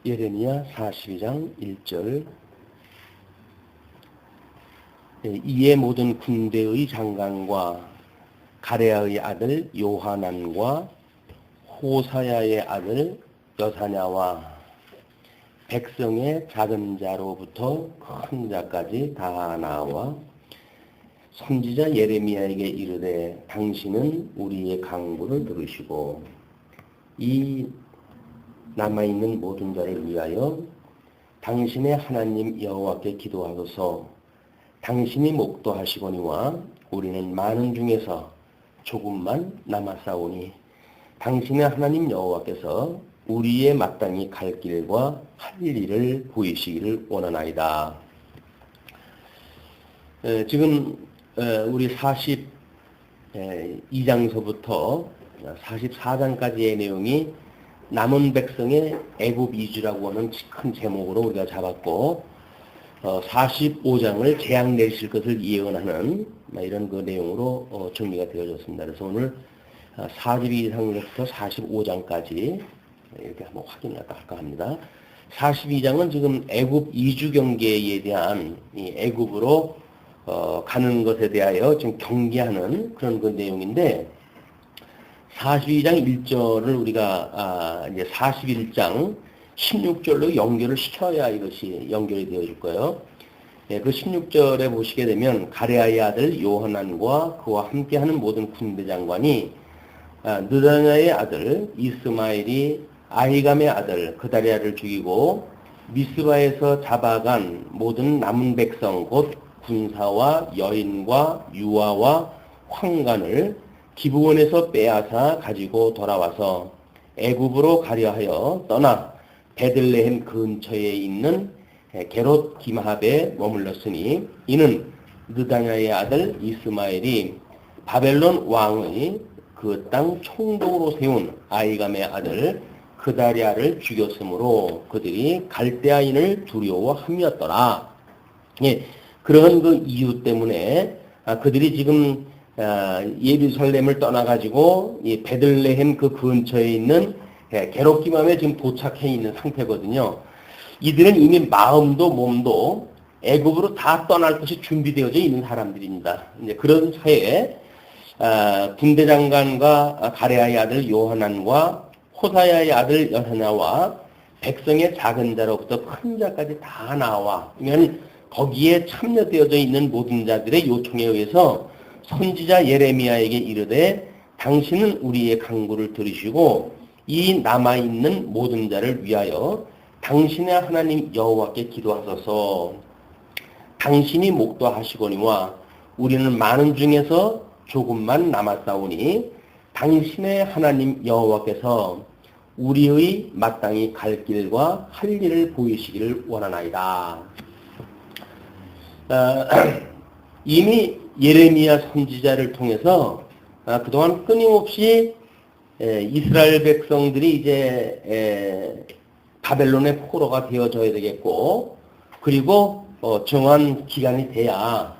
예레미야 42장 1절. 이에 모든 군대의 장관과 가레아의 아들 요하난과 호사야의 아들 여사냐와 백성의 작은 자로부터 큰 자까지 다 나와 선지자 예레미야에게 이르되 당신은 우리의 강구를 들으시고 이 남아있는 모든 자를 위하여 당신의 하나님 여호와께 기도하소서. 당신이 목도하시거니와 우리는 많은 중에서 조금만 남았사오니 당신의 하나님 여호와께서 우리의 마땅히 갈 길과 할 일을 보이시기를 원하나이다. 지금 우리 42장서부터 44장까지의 내용이 남은 백성의 애굽 이주라고 하는 큰 제목으로 우리가 잡았고 45장을 재앙 내리실 것을 예언하는 이런 그 내용으로 정리가 되어졌습니다. 그래서 오늘 42장부터 45장까지 이렇게 한번 확인을 할까 합니다. 42장은 지금 애굽 이주 경계에 대한 이 애굽으로 가는 것에 대하여 지금 경계하는 그런 그 내용인데 42장 1절을 우리가 이제 41장 16절로 연결을 시켜야 이것이 연결이 되어질 거예요. 그 16절에 보시게 되면 가레아의 아들 요하난과 그와 함께하는 모든 군대 장관이 느다냐의 아들 이스마엘이 아히감의 아들 그다리아를 죽이고 미스바에서 잡아간 모든 남은 백성 곧 군사와 여인과 유아와 황관을 기브온에서 빼앗아 가지고 돌아와서 애굽으로 가려 하여 떠나 베들레헴 근처에 있는 게롯 기마합에 머물렀으니 이는 느다냐의 아들 이스마엘이 바벨론 왕의 그 땅 총독으로 세운 아히감의 아들 그다리아를 죽였으므로 그들이 갈대아인을 두려워함이었더라. 그런 그 이유 때문에 그들이 지금 예루살렘을 떠나가지고 이 베들레헴 그 근처에 있는 게롯 기맘에 지금 도착해 있는 상태거든요. 이들은 이미 마음도 몸도 애굽으로 다 떠날 것이 준비되어져 있는 사람들입니다. 이제 그런 차에 군대 장관과 가레아의 아들 요하난과 호사야의 아들 여사냐와 백성의 작은 자로부터 큰 자까지 다 나와. 그러면 거기에 참여되어져 있는 모든 자들의 요청에 의해서 선지자 예레미야에게 이르되 당신은 우리의 간구를 들으시고 이 남아있는 모든 자를 위하여 당신의 하나님 여호와께 기도하소서. 당신이 목도하시거니와 우리는 많은 중에서 조금만 남았사오니 당신의 하나님 여호와께서 우리의 마땅히 갈 길과 할 일을 보이시기를 원하나이다. 이미 예레미야 선지자를 통해서 그동안 끊임없이 이스라엘 백성들이 이제 바벨론의 포로가 되어져야 되겠고 그리고 정한 기간이 돼야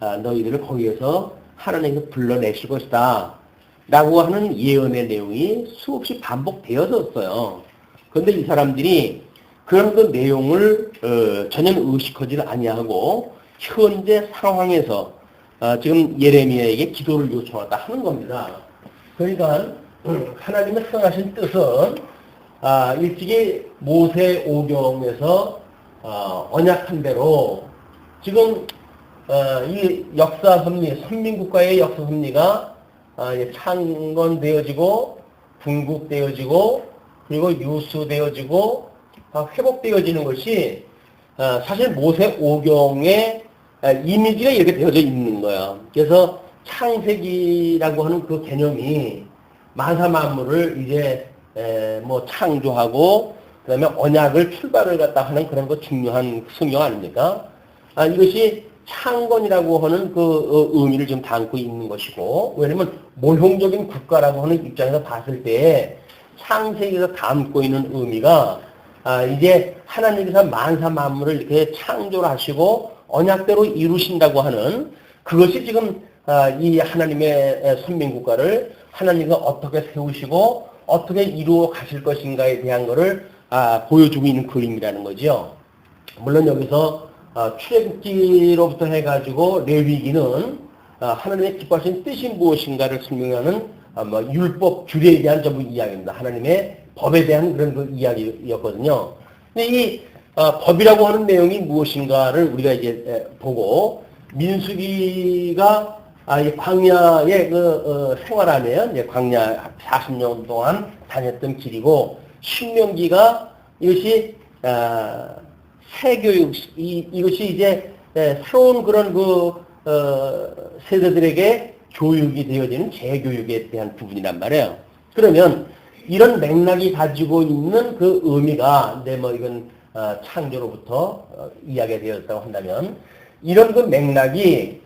너희들을 거기에서 하나님께서 불러내실 것이다 라고 하는 예언의 내용이 수없이 반복되어졌어요. 그런데 이 사람들이 그런 그 내용을 전혀 의식하지 아니하고 현재 상황에서 지금 예레미야에게 기도를 요청하다 하는 겁니다. 그러니까 하나님의 선하신 뜻은 일찍이 모세 오경에서 언약한 대로 지금 이 역사 섭리, 선민국가의 역사 섭리가 창건되어지고 분국되어지고 그리고 유수되어지고 회복되어지는 것이 사실 모세 오경의 이미지가 이렇게 되어져 있는 거야. 그래서 창세기라고 하는 그 개념이 만사 만물을 이제 뭐 창조하고 그다음에 언약을 출발을 갖다 하는 그런 거 중요한 성경 아닙니까? 이것이 창건이라고 하는 그 의미를 좀 담고 있는 것이고, 왜냐면 모형적인 국가라고 하는 입장에서 봤을 때 창세기에서 담고 있는 의미가 이제 하나님께서 만사 만물을 이렇게 창조를 하시고 언약대로 이루신다고 하는 그것이 지금 이 하나님의 선민국가를 하나님과 어떻게 세우시고 어떻게 이루어 가실 것인가에 대한 것을 보여주고 있는 그림이라는 거죠. 물론 여기서 출애굽기로부터 해가지고 레위기는 하나님의 기뻐하신 뜻이 무엇인가를 설명하는 율법 규례에 대한 전부 이야기입니다. 하나님의 법에 대한 그런 그 이야기였거든요. 근데 이 법이라고 하는 내용이 무엇인가를 우리가 이제 보고 민수기가 이 광야의 생활하면 이제 광야 40년 동안 다녔던 길이고 신명기가 이것이 새교육 이것이 이제 새로운 그런 세대들에게 교육이 되어지는 재교육에 대한 부분이란 말이에요. 그러면 이런 맥락이 가지고 있는 그 의미가 이건 창조로부터 이야기가 되었다고 한다면 이런 그 맥락이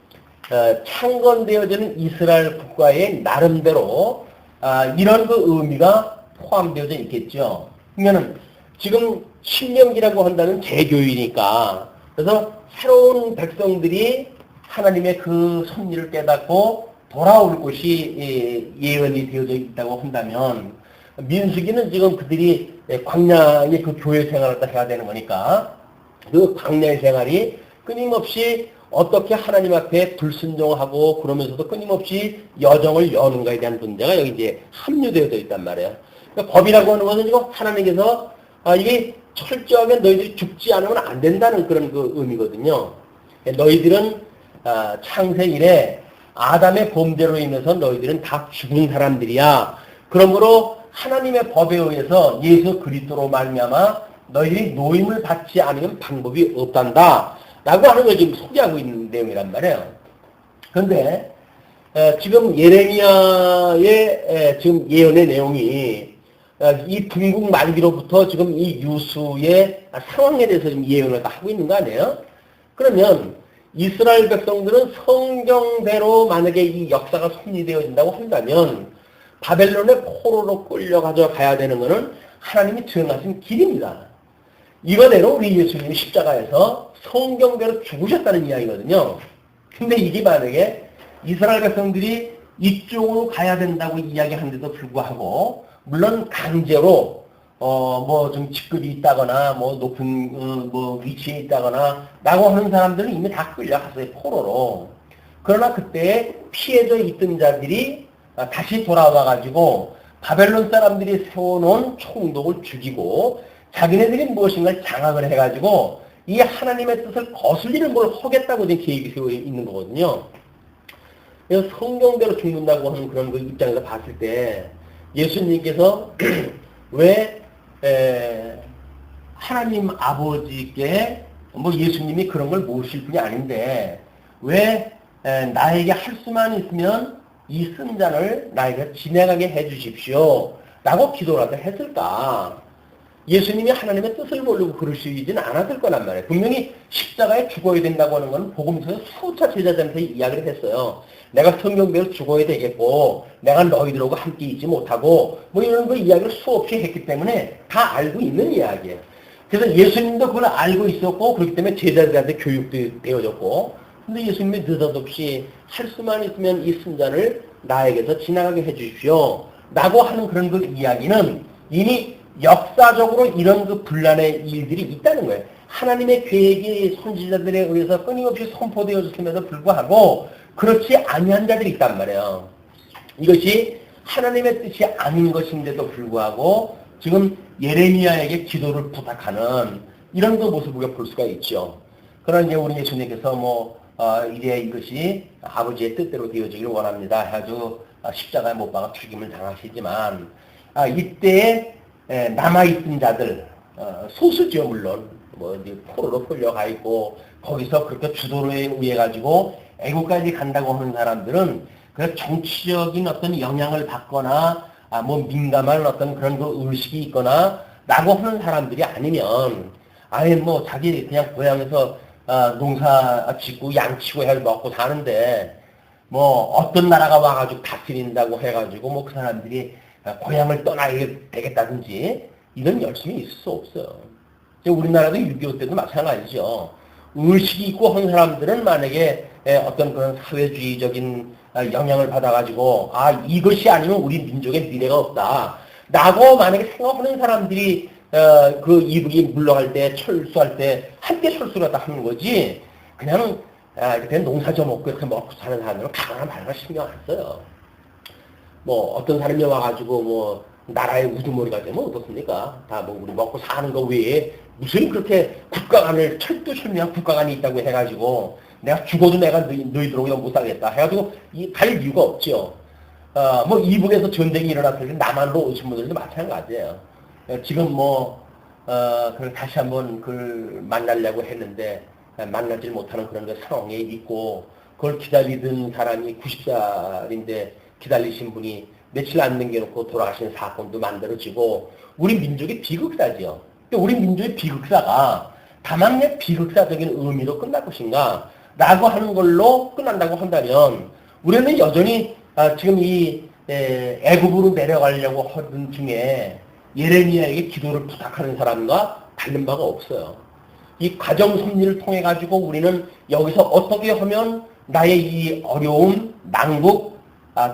창건되어지는 이스라엘 국가의 나름대로 이런 그 의미가 포함되어져 있겠죠. 그러면은 지금 신명기라고 한다는 재교육이니까 그래서 새로운 백성들이 하나님의 그 섭리를 깨닫고 돌아올 곳이 예언이 되어져 있다고 한다면 민수기는 지금 그들이 광야의 그 교회 생활을 해야 되는 거니까 그 광야의 생활이 끊임없이 어떻게 하나님 앞에 불순종하고 그러면서도 끊임없이 여정을 여는가에 대한 문제가 여기 이제 함유되어져 있단 말이에요. 그러니까 법이라고 하는 것은 지금 하나님께서 이게 철저하게 너희들이 죽지 않으면 안 된다는 그런 그 의미거든요. 너희들은 창세 이래 아담의 범죄로 인해서 너희들은 다 죽은 사람들이야. 그러므로 하나님의 법에 의해서 예수 그리스도로 말미암아 너희들이 노임을 받지 않으면 방법이 없단다. 라고 하는 걸 지금 소개하고 있는 내용이란 말이에요. 그런데 지금 예레미야의 지금 예언의 내용이 이 중국 말기로부터 지금 이 유수의 상황에 대해서 지금 예언을 하고 있는 거 아니에요? 그러면 이스라엘 백성들은 성경대로 만약에 이 역사가 섭리되어진다고 한다면 바벨론의 포로로 끌려가져 가야 되는 것은 하나님이 정하신 길입니다. 이거대로 우리 예수님이 십자가에서 성경대로 죽으셨다는 이야기거든요. 근데 이게 만약에 이스라엘 백성들이 이쪽으로 가야 된다고 이야기하는데도 불구하고 물론 강제로 좀 직급이 있다거나 높은 위치에 있다거나 라고 하는 사람들은 이미 다 끌려갔어요. 포로로. 그러나 그때 피해져 있던 자들이 다시 돌아와가지고 바벨론 사람들이 세워놓은 총독을 죽이고 자기네들이 무엇인가 장악을 해가지고 이 하나님의 뜻을 거슬리는 걸 하겠다고 지금 계획이 세워 있는 거거든요. 그래서 성경대로 죽는다고 하는 그런 그 입장에서 봤을 때 예수님께서 왜 하나님 아버지께 예수님이 그런 걸 모실 분이 아닌데 왜 나에게 할 수만 있으면 이 쓴 잔을 나에게 지나가게 해 주십시오 라고 기도라도 했을까? 예수님이 하나님의 뜻을 모르고 그러시지는 않았을 거란 말이에요. 분명히 십자가에 죽어야 된다고 하는 건 복음서에서 수차 제자들한테 이야기를 했어요. 내가 성경대로 죽어야 되겠고 내가 너희들하고 함께 있지 못하고 이런 거 이야기를 수없이 했기 때문에 다 알고 있는 이야기예요. 그래서 예수님도 그걸 알고 있었고 그렇기 때문에 제자들한테 교육도 되어졌고 근데 예수님이 느닷없이 할 수만 있으면 이 순잔을 나에게서 지나가게 해 주십시오 라고 하는 그런 그 이야기는 이미 역사적으로 이런 그 분란의 일들이 있다는 거예요. 하나님의 계획이 선지자들에 의해서 끊임없이 선포되어졌음에도 불구하고 그렇지 아니한 자들이 있단 말이에요. 이것이 하나님의 뜻이 아닌 것인데도 불구하고 지금 예레미야에게 기도를 부탁하는 이런 그 모습을 우리가 볼 수가 있죠. 그러나 이제 우리 예수님께서 이제 이것이 아버지의 뜻대로 되어지기를 원합니다. 해가지고 십자가에 못 박아 죽임을 당하시지만 이때에 남아있던 자들 소수죠. 물론 이제 포로로 끌려가 있고 거기서 그렇게 주도에 의해 가지고 애국까지 간다고 하는 사람들은 그 정치적인 어떤 영향을 받거나 민감한 어떤 그런 그 의식이 있거나 라고 하는 사람들이 아니면 아예 자기 그냥 고향에서 농사 짓고 양치고 해 먹고 사는데 어떤 나라가 와가지고 다스린다고 해가지고 그 사람들이 고향을 떠나야 되겠다든지 이런 열심이 있을 수 없어요. 우리나라도 6.25 때도 마찬가지죠. 의식이 있고 한 사람들은 만약에 어떤 그런 사회주의적인 영향을 받아가지고 이것이 아니면 우리 민족의 미래가 없다 라고 만약에 생각하는 사람들이 그 이북이 물러갈 때, 철수할 때, 함께 철수를 다 하는 거지, 그냥, 이렇게 농사 져먹고 이렇게 먹고 사는 사람들은 가거나 말거나 신경 안 써요. 뭐, 어떤 사람이 와가지고, 뭐, 나라의 우두머리가 되면 어떻습니까? 다 뭐, 우리 먹고 사는 거 외에, 무슨 그렇게 국가관을, 철두철미한 국가관이 있다고 해가지고, 내가 죽어도 내가 너희들하고 못 살겠다 해가지고, 갈 이유가 없죠. 뭐, 이북에서 전쟁이 일어났을 때 남한으로 오신 분들도 마찬가지예요. 지금 뭐, 그걸 다시 한번 그걸 만나려고 했는데, 만나질 못하는 그런 그 상황에 있고, 그걸 기다리던 사람이 90살인데, 기다리신 분이 며칠 안 남겨놓고 돌아가신 사건도 만들어지고, 우리 민족의 비극사지요. 우리 민족의 비극사가 다만 내 비극사적인 의미로 끝날 것인가, 라고 하는 걸로 끝난다고 한다면, 우리는 여전히 지금 이 애굽으로 내려가려고 하던 중에 예레미야에게 기도를 부탁하는 사람과 다른 바가 없어요. 이 과정 섭리를 통해 가지고 우리는 여기서 어떻게 하면 나의 이 어려움, 난국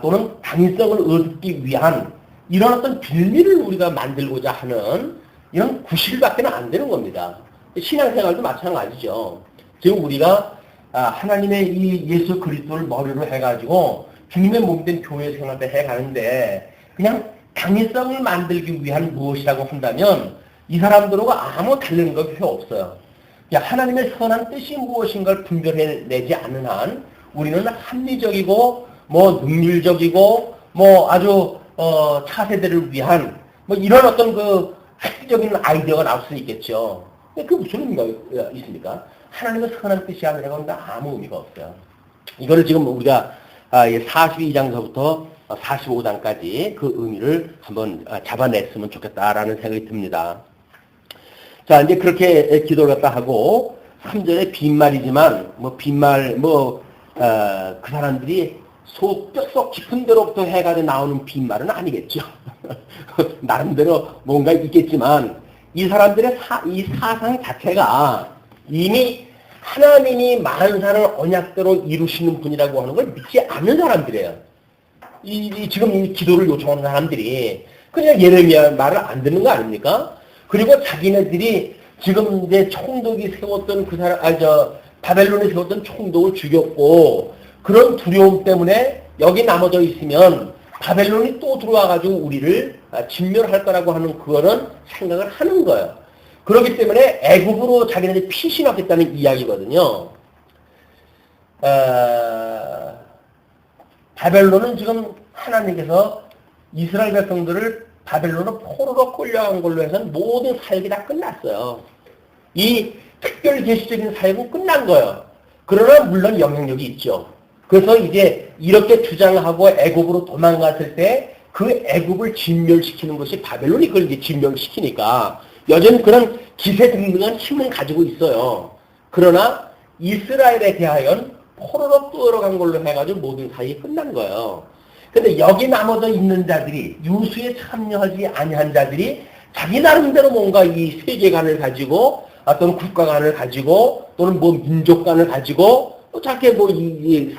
또는 당위성을 얻기 위한 이런 어떤 빌미를 우리가 만들고자 하는 이런 구실밖에 안 되는 겁니다. 신앙생활도 마찬가지죠. 지금 우리가 하나님의 이 예수 그리스도를 머리로 해가지고 주님의 몸된 교회 생활을 해가는데 그냥 당위성을 만들기 위한 무엇이라고 한다면 이 사람들하고 아무 다른 거 필요 없어요. 하나님의 선한 뜻이 무엇인가를 분별해내지 않는 한 우리는 합리적이고 뭐 능률적이고 뭐 아주 차세대를 위한 뭐 이런 어떤 그 획기적인 아이디어가 나올 수 있겠죠. 그 무슨 의미가 있습니까? 하나님의 선한 뜻이 아니라고 하면 아무 의미가 없어요. 이거를 지금 우리가 42장서부터 45장까지 그 의미를 한번 잡아냈으면 좋겠다라는 생각이 듭니다. 자, 이제 그렇게 기도를 갖다 하고 3절에 빈말이지만 빈말 그 사람들이 뼈속 깊은 데로부터 해가 나오는 빈말은 아니겠죠. 나름대로 뭔가 있겠지만 이 사람들의 이 사상 자체가 이미 하나님이 많은 사람을 언약대로 이루시는 분이라고 하는 걸 믿지 않는 사람들이에요. 지금 이 기도를 요청하는 사람들이 그냥 예레미야 말을 안 듣는 거 아닙니까? 그리고 자기네들이 지금 이제 총독이 세웠던 그 사람, 바벨론이 세웠던 총독을 죽였고 그런 두려움 때문에 여기 남아져 있으면 바벨론이 또 들어와가지고 우리를 진멸할 거라고 하는 그거는 생각을 하는 거예요. 그렇기 때문에 애굽으로 자기네들이 피신하겠다는 이야기거든요. 바벨론은 지금 하나님께서 이스라엘 백성들을 바벨론으로 포로로 끌려간 걸로 해서는 모든 사역이 다 끝났어요. 이 특별 계시적인 사역은 끝난 거예요. 그러나 물론 영향력이 있죠. 그래서 이제 이렇게 주장하고 애굽으로 도망갔을 때 그 애굽을 진멸시키는 것이 바벨론이 그걸 이제 진멸시키니까 여전히 그런 기세등등한 힘을 가지고 있어요. 그러나 이스라엘에 대하여 포로로 끌어간 걸로 해가지고 모든 사역이 끝난 거예요. 근데 여기 남아져 있는 자들이 유수에 참여하지 아니한 자들이 자기 나름대로 뭔가 이 세계관을 가지고 어떤 국가관을 가지고 또는 뭐 민족관을 가지고 또 저렇게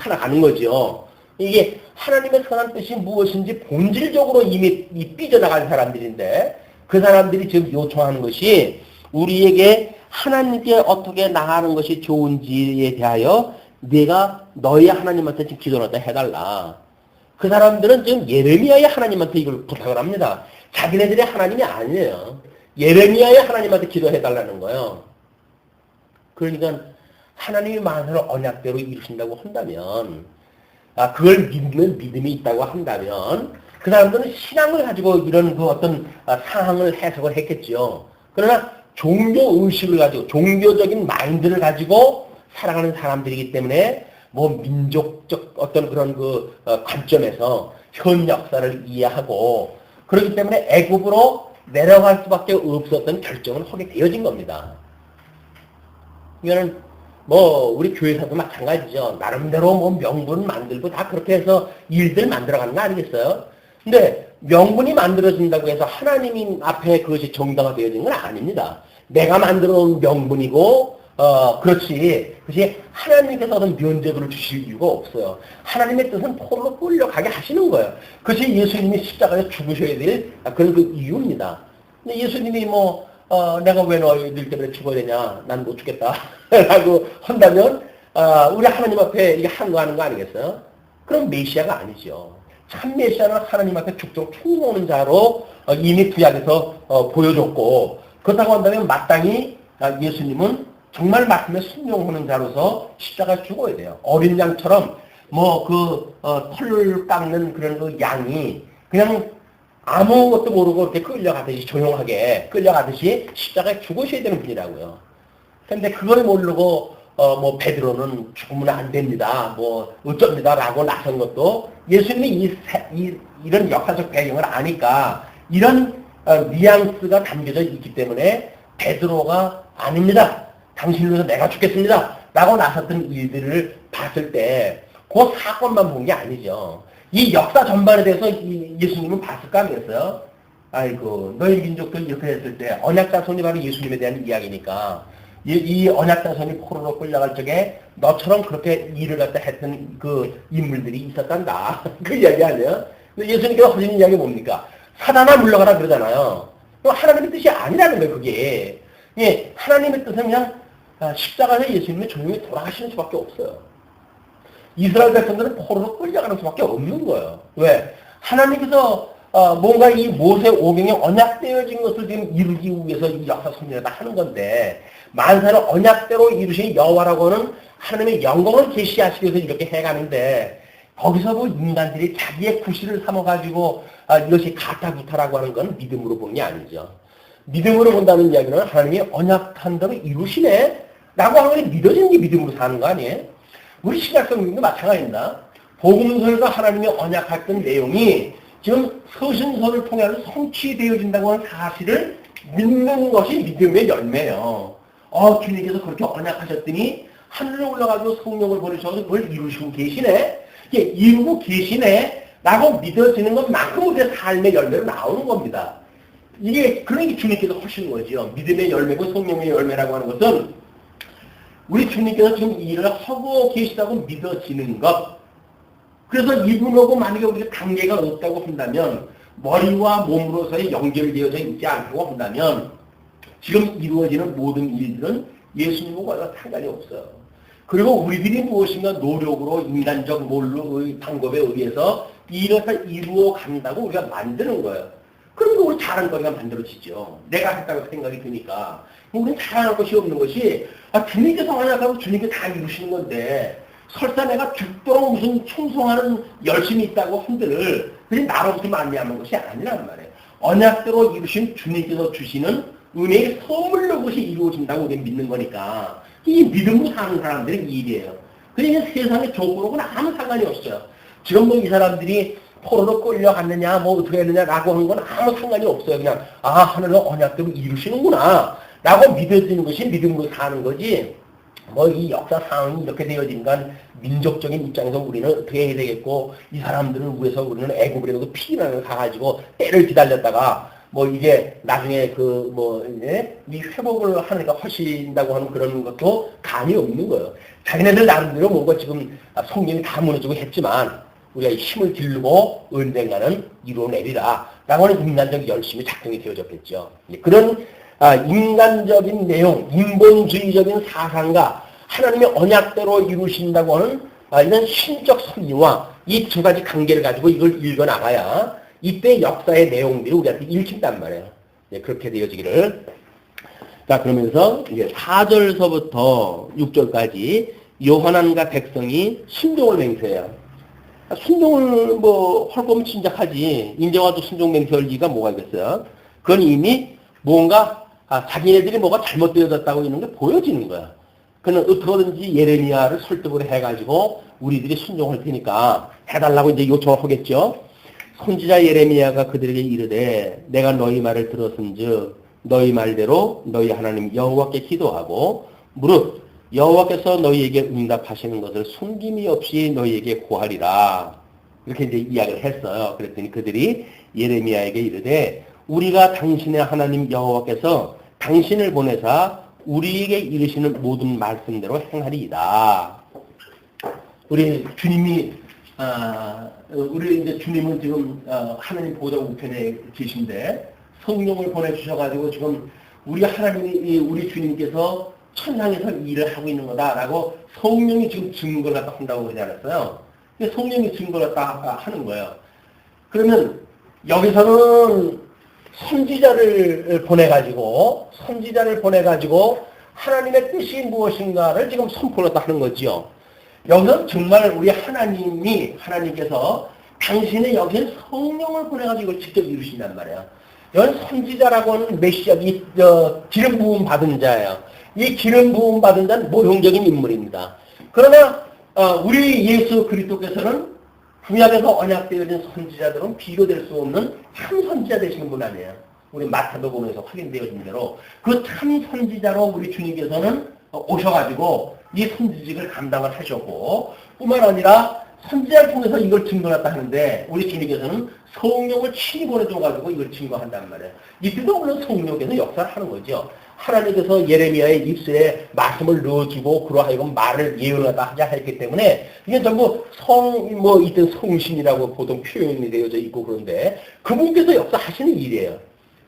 살아가는 거죠. 이게 하나님의 선한 뜻이 무엇인지 본질적으로 이미 삐져나간 사람들인데 그 사람들이 지금 요청하는 것이 우리에게 하나님께 어떻게 나가는 것이 좋은지에 대하여 내가 너희 하나님한테 지금 기도를 해달라. 그 사람들은 지금 예레미야의 하나님한테 이걸 부탁을 합니다. 자기네들의 하나님이 아니에요. 예레미야의 하나님한테 기도해달라는 거예요. 그러니까 하나님이 만사를 언약대로 이루신다고 한다면 그걸 믿는 믿음이 있다고 한다면 그 사람들은 신앙을 가지고 이런 그 어떤 상황을 해석을 했겠죠. 그러나 종교 의식을 가지고 종교적인 마인드를 가지고 살아가는 사람들이기 때문에 뭐 민족적 어떤 그런 그 관점에서 현 역사를 이해하고 그렇기 때문에 애굽으로 내려갈 수밖에 없었던 결정을 하게 되어진 겁니다. 이거는 우리 교회에서도 마찬가지죠. 나름대로 명분 만들고 다 그렇게 해서 일들 만들어가는 거 아니겠어요? 근데 명분이 만들어진다고 해서 하나님 앞에 그것이 정당화 되어진 건 아닙니다. 내가 만들어 놓은 명분이고 그렇지. 그것이 하나님께서 어떤 면죄부를 주실 이유가 없어요. 하나님의 뜻은 포로로 끌려가게 하시는 거예요. 그것이 예수님이 십자가에 죽으셔야 될 그런 그 이유입니다. 근데 예수님이 내가 왜 너희들 때문에 죽어야 되냐? 난 못 죽겠다. 라고 한다면, 우리 하나님 앞에 이게 항거하는 거 아니겠어요? 그럼 메시아가 아니죠. 참 메시아는 하나님 앞에 죽도록 충성하는 자로 이미 구약에서 보여줬고, 그렇다고 한다면 마땅히 예수님은 정말 말씀에 순종하는 자로서 십자가에 죽어야 돼요. 어린 양처럼 털을 깎는 그런 그 양이 그냥 아무것도 모르고 이렇게 끌려가듯이 조용하게 끌려가듯이 십자가에 죽으셔야 되는 분이라고요. 근데 그걸 모르고 베드로는 죽으면 안 됩니다. 어쩝니다라고 나선 것도 예수님이 이런 역사적 배경을 아니까 이런 뉘앙스가 담겨져 있기 때문에 베드로가 아닙니다. 당신을 위해서 내가 죽겠습니다. 라고 나섰던 일들을 봤을 때 그 사건만 본 게 아니죠. 이 역사 전반에 대해서 예수님은 봤을 거 아니겠어요? 아이고, 너희 민족들 이렇게 했을 때 언약자손이 바로 예수님에 대한 이야기니까 이 언약자손이 포로로 끌려갈 적에 너처럼 그렇게 일을 갖다 했던 그 인물들이 있었단다. 그 이야기 아니에요? 근데 예수님께서 하신 이야기 뭡니까? 사단아 물러가라 그러잖아요. 하나님의 뜻이 아니라는 거예요, 그게. 예, 하나님의 뜻은 그냥 십자가에서 예수님이 조용히 돌아가시는 수밖에 없어요. 이스라엘 백성들은 포로로 끌려가는 수밖에 없는 거예요. 왜? 하나님께서 뭔가 이 모세 오경에 언약되어진 것을 지금 이루기 위해서 이 역사 섭리를 하는 건데 만사를 언약대로 이루신 여호와라고 하는 하나님의 영광을 계시하시기 위해서 이렇게 해가는데 거기서도 인간들이 자기의 구실을 삼아가지고 이것이 가타부타라고 하는 건 믿음으로 보는 게 아니죠. 믿음으로 본다는 이야기는 하나님이 언약한 대로 이루시네 라고 하는 게 믿어지는 게 믿음으로 사는 거 아니에요? 우리 신약성경도 마찬가지입니다. 복음서에서 하나님이 언약했던 내용이 지금 서신서를 통해 성취되어진다고 하는 사실을 믿는 것이 믿음의 열매예요. 주님께서 그렇게 언약하셨더니 하늘에 올라가서 성령을 보내셔서 그걸 이루시고 계시네. 이루고 계시네. 라고 믿어지는 것만큼 우리의 삶의 열매로 나오는 겁니다. 그러니까 주님께서 하시는 거죠. 믿음의 열매고 성령의 열매라고 하는 것은 우리 주님께서 지금 일을 하고 계시다고 믿어지는 것. 그래서 이분하고 만약에 우리가 관계가 없다고 한다면 머리와 몸으로서의 연결되어져 있지 않다고 한다면 지금 이루어지는 모든 일들은 예수님과 상관이 없어요. 그리고 우리들이 무엇인가 노력으로 인간적 방법에 의해서 일을 이루어 간다고 우리가 만드는 거예요. 그러면 우리 잘한 거가 만들어지죠. 내가 했다고 생각이 드니까. 우리는 잘할 것이 없는 것이 주님께서 언약하고 주님께서 다 이루시는 건데 설사 내가 죽도록 무슨 충성하는 열심이 있다고 한들 그게 나로부터 만미하는 것이 아니란 말이에요. 언약대로 이루신 주님께서 주시는 은혜의 선물로 그것이 이루어진다고 우리는 믿는 거니까 이 믿음으로 사는 사람들의 일이에요. 그러니까 세상의 조건하고는 아무 상관이 없어요. 지금 이 사람들이 포로로 끌려갔느냐 어떻게 했느냐라고 하는 건 아무 상관이 없어요. 그냥 하늘은 언약대로 이루시는구나 라고 믿어지는 것이 믿음으로 사는 거지. 이 역사 상황이 이렇게 되어진 건 민족적인 입장에서 우리는 어떻게 해야 되겠고 이 사람들을 위해서 우리는 애굽으로 피난을 가가지고 때를 기다렸다가 이게 나중에 이 회복을 하니까 하신다고 하는 그런 것도 감이 없는 거예요. 자기네들 나름대로 뭔가 지금 성경이 다 무너지고 했지만 우리가 힘을 기르고 언젠가는 이루어내리라 라고 하는 인간적 열심이 작동이 되어졌겠죠. 그런 인간적인 내용, 인본주의적인 사상과 하나님의 언약대로 이루신다고 하는 이런 신적 섭리와 이 두 가지 관계를 가지고 이걸 읽어나가야 이때 역사의 내용들이 우리한테 읽힌단 말이에요. 그렇게 되어지기를. 자, 그러면서 이제 4절서부터 6절까지 요한안과 백성이 순종을 맹세해요. 순종을 할 거면 진작하지. 이제 와도 순종 맹세할 리가 뭐가 있겠어요? 그건 이미 뭔가 자기네들이 뭐가 잘못되어졌다고 있는 게 보여지는 거야. 그는 어떻게든지 예레미야를 설득을 해가지고 우리들이 순종할 테니까 해달라고 이제 요청을 하겠죠. 선지자 예레미야가 그들에게 이르되 내가 너희 말을 들었은즉 너희 말대로 너희 하나님 여호와께 기도하고 무릇 여호와께서 너희에게 응답하시는 것을 숨김이 없이 너희에게 고하리라. 이렇게 이제 이야기를 했어요. 그랬더니 그들이 예레미야에게 이르되 우리가 당신의 하나님 여호와께서 당신을 보내사 우리에게 이르시는 모든 말씀대로 행하리이다. 우리 주님이 우리 이제 주님은 지금 하나님 보좌 우편에 계신데 성령을 보내주셔가지고 지금 우리 하나님이 우리 주님께서 천상에서 일을 하고 있는 거다라고 성령이 지금 증거를 갖다 한다고 그러지 않았어요? 근데 성령이 증거를 갖다 하는 거예요. 그러면 여기서는 선지자를 보내가지고 하나님의 뜻이 무엇인가를 지금 선포를 하는 거지요. 여기서 정말 우리 하나님께서 당신의 여기에 성령을 보내가지고 이걸 직접 이루신단 말이에요. 이건 선지자라고 하는 메시아, 기름 부음 받은 자예요. 이 기름 부음 받은 자는 모형적인 인물입니다. 그러나 우리 예수 그리스도께서는 구약에서 언약되어진 선지자들은 비교될 수 없는 참 선지자 되시는 분 아니에요. 우리 마태복음에서 확인되어진 대로 그 참 선지자로 우리 주님께서는 오셔가지고 이 선지직을 감당을 하셨고 뿐만 아니라 선지자를 통해서 이걸 증거했다 하는데 우리 주님께서는 성령을 친히 보내줘가지고 이걸 증거한단 말이에요. 이때도 물론 성령께서 역사를 하는 거죠. 하나님께서 예레미야의 입술에 말씀을 넣어주고 그러하여금 말을 예언하다 하자 했기 때문에 이게 전부 이때 성신이라고 보통 표현이 되어져 있고 그런데 그분께서 역사하시는 일이에요.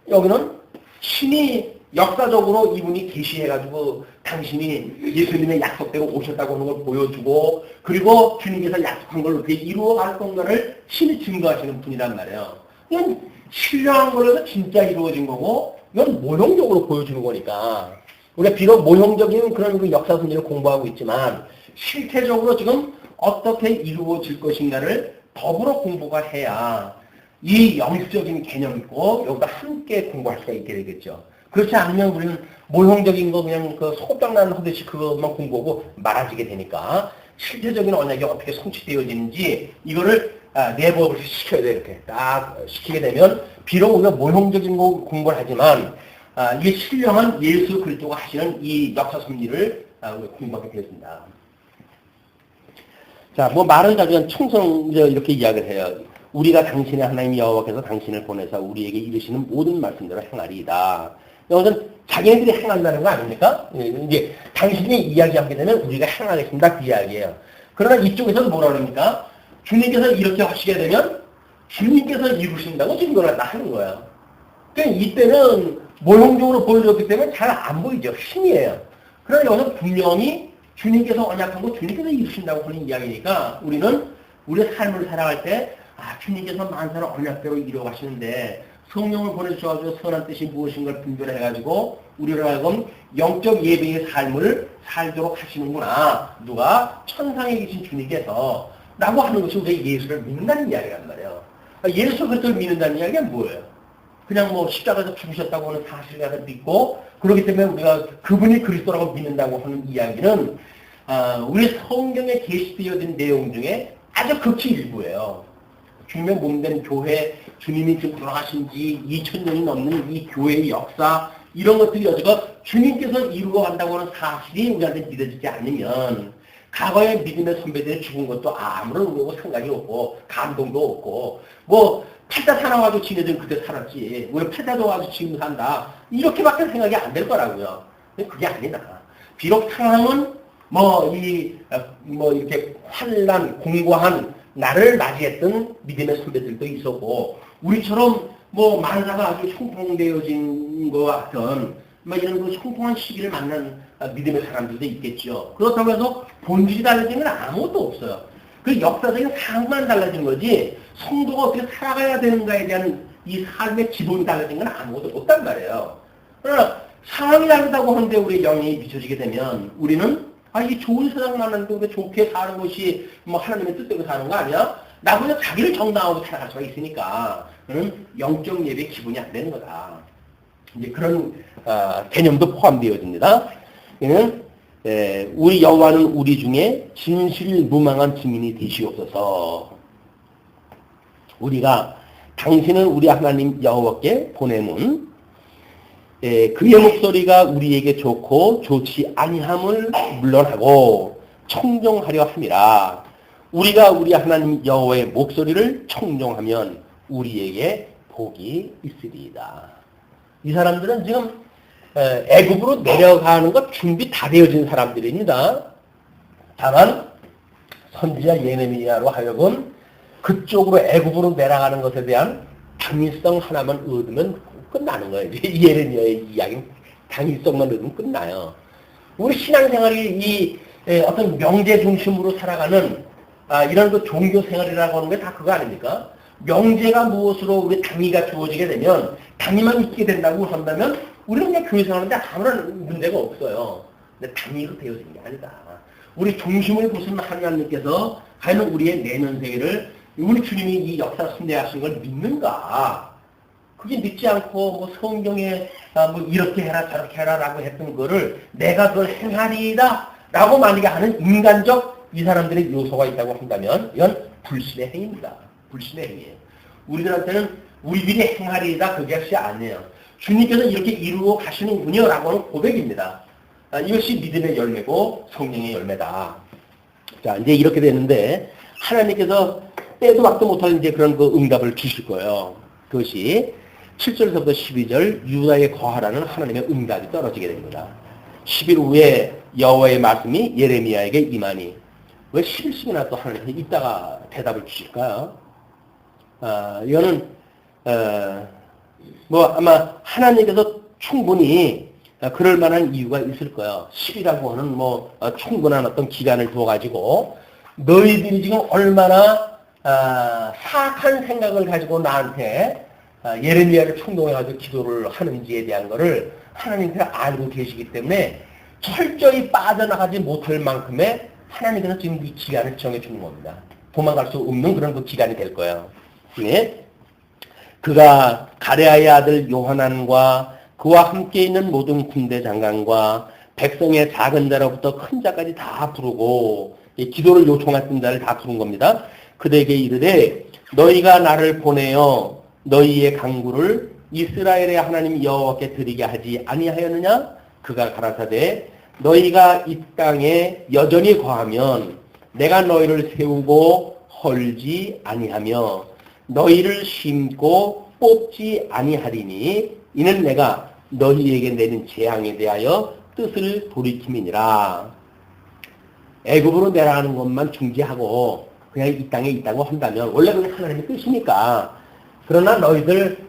여기는 신이 역사적으로 이분이 계시해가지고 당신이 예수님의 약속대로 오셨다고 하는 걸 보여주고 그리고 주님께서 약속한 걸 어떻게 이루어갈 건가를 신이 증거하시는 분이란 말이에요. 이건 신령한 걸로 진짜 이루어진 거고 이건 모형적으로 보여주는 거니까 우리가 비록 모형적인 그런 그 역사 선지를 공부하고 있지만 실체적으로 지금 어떻게 이루어질 것인가를 더불어 공부가 해야 이 영적인 개념이고 여기다 함께 공부할 수가 있게 되겠죠. 그렇지 않으면 우리는 모형적인 거 그냥 그 소장난 하듯이 그것만 공부하고 말아지게 되니까 실제적인 언약이 어떻게 성취되어지는지 이거를 내부업을 시켜야 돼. 이렇게 딱 시키게 되면 비록 우리가 모형적인 거 공부를 하지만 이게 신령한 예수 그리스도가 하시는 이 역사 섭리를 우리가 공부하게 되었습니다. 자, 뭐 말을 가지고 총성 이렇게 이야기를 해요. 우리가 당신의 하나님 여호와께서 당신을 보내서 우리에게 이르시는 모든 말씀대로 행하리이다. 이것은 자기네들이 행한다는 거 아닙니까? 이제 당신이 이야기하게 되면 우리가 행하겠습니다. 그 이야기예요. 그러나 이쪽에서는 뭐라 그럽니까? 주님께서 이렇게 하시게 되면 주님께서 이루신다고 증거를 다 하는 거예요. 그러니까 이때는 모형적으로 보여줬기 때문에 잘 안 보이죠. 신이에요. 그러나 여기서 분명히 주님께서 언약한 거 주님께서 이루신다고 하는 이야기니까 우리는 우리의 삶을 살아갈 때 주님께서 만사를 언약대로 이루어가시는데 성령을 보내주셔가지고 선한 뜻이 무엇인가를 분별해가지고 우리를 하여금 영적 예배의 삶을 살도록 하시는구나. 누가? 천상에 계신 주님께서 라고 하는 것이 우리가 예수를 믿는다는 이야기란 말이에요. 예수 그리스도를 믿는다는 이야기가 뭐예요? 그냥 뭐 십자가에서 죽으셨다고 하는 사실을 가서 믿고 그렇기 때문에 우리가 그분이 그리스도라고 믿는다고 하는 이야기는 우리 성경에 게시되어진 내용 중에 아주 극히 일부예요. 주님의 몸된 교회, 주님이 지금 돌아가신 지 2000년이 넘는 이 교회의 역사, 이런 것들이 여지껏 주님께서 이루어 간다고 하는 사실이 우리한테 믿어지지 않으면, 과거에 믿음의 선배들이 죽은 것도 아무런 의미고 상관이 없고, 감동도 없고, 뭐, 팔자 살아가지고 지네들 그때 살았지, 우리 팔자도 와서 지금 산다, 이렇게밖에 생각이 안 될 거라고요. 그게 아니다. 비록 상황은 이렇게 환난, 공고한 나를 맞이했던 믿음의 선배들도 있었고 우리처럼 만사가 아주 형통되어진 것 같은 이런 그 형통한 시기를 만난 믿음의 사람들도 있겠죠. 그렇다고 해서 본질이 달라진 건 아무것도 없어요. 그 역사적인 상황만 달라진 거지 성도가 어떻게 살아가야 되는가에 대한 이 삶의 기본이 달라진 건 아무것도 없단 말이에요. 그러나 상황이 다르다고 하는데 우리의 영이 비춰지게 되면 우리는 이 좋은 세상 만났는데 왜 좋게 사는 것이 하나님의 뜻대로 사는 거 아니야? 나보다 자기를 정당하고 살아갈 수가 있으니까 그는 영적 예배의 기본이 안 되는 거다. 이제 그런 개념도 포함되어집니다. 이는 우리 여호와는 우리 중에 진실무망한 증인이 되시옵소서. 우리가 당신은 우리 하나님 여호와께 보내문 그의 목소리가 우리에게 좋고 좋지 아니함을 물론하고 청종하려 함이라. 우리가 우리 하나님 여호와의 목소리를 청종하면 우리에게 복이 있으리이다. 이 사람들은 지금 애굽으로 내려가는 것 준비 다 되어진 사람들입니다. 다만 선지자 예레미야로 하여금 그쪽으로 애굽으로 내려가는 것에 대한 당위성 하나만 얻으면 끝나는 거예요. 예레미야의 이야기는 당위성만 넣으면 끝나요. 우리 신앙생활이 어떤 명제 중심으로 살아가는 이런 그 종교 생활이라고 하는 게 다 그거 아닙니까? 명제가 무엇으로 우리 당위가 주어지게 되면 당위만 있게 된다고 한다면 우리는 그냥 교회 생활하는데 아무런 문제가 없어요. 근데 당위로 되어진 게 아니다. 우리 중심을 보신 하나님께서 과연 우리의 내면 세계를 우리 주님이 이 역사 순례하신 걸 믿는가? 그게 믿지 않고 뭐 성경에 뭐 이렇게 해라 저렇게 해라라고 했던 거를 내가 그걸 행하리이다 라고 만약에 하는 인간적 이 사람들의 요소가 있다고 한다면 이건 불신의 행위입니다. 불신의 행위예요. 우리들한테는 우리들이 행하리이다 그것이 아니에요. 주님께서 이렇게 이루어 가시는군요 라고 하는 고백입니다. 이것이 믿음의 열매고 성령의 열매다. 자, 이제 이렇게 되는데 하나님께서 빼도 박도 못하는 이제 그런 그 응답을 주실 거예요. 그것이 7절에서부터 12절 유다에 거하라는 하나님의 응답이 떨어지게 됩니다. 10일 후에 여호와의 말씀이 예레미야에게 임하니 왜 10일씩이나 또 하나님이 이따가 대답을 주실까요? 이거는 뭐 아마 하나님께서 충분히 그럴 만한 이유가 있을 거예요. 10이라고 하는 뭐 충분한 어떤 기간을 두어가지고 너희들이 지금 얼마나 사악한 생각을 가지고 나한테 예레미야를 충동해가지고 기도를 하는지에 대한 거를 하나님께서 알고 계시기 때문에 철저히 빠져나가지 못할 만큼의 하나님께서 지금 이 기간을 정해주는 겁니다. 도망갈 수 없는 그런 그 기간이 될 거예요. 네? 그가 가레아의 아들 요하난과 그와 함께 있는 모든 군대 장관과 백성의 작은 자로부터 큰 자까지 다 부르고 기도를 요청했던 자를 다 부른 겁니다. 그들에게 이르되 너희가 나를 보내어 너희의 강구를 이스라엘의 하나님 여호와께 드리게 하지 아니하였느냐? 그가 가라사대 너희가 이 땅에 여전히 거하면 내가 너희를 세우고 헐지 아니하며 너희를 심고 뽑지 아니하리니 이는 내가 너희에게 내린 재앙에 대하여 뜻을 돌이킴이니라. 애굽으로 내려가는 것만 중지하고 그냥 이 땅에 있다고 한다면 원래 그게 하나님의 뜻이니까. 그러나 너희들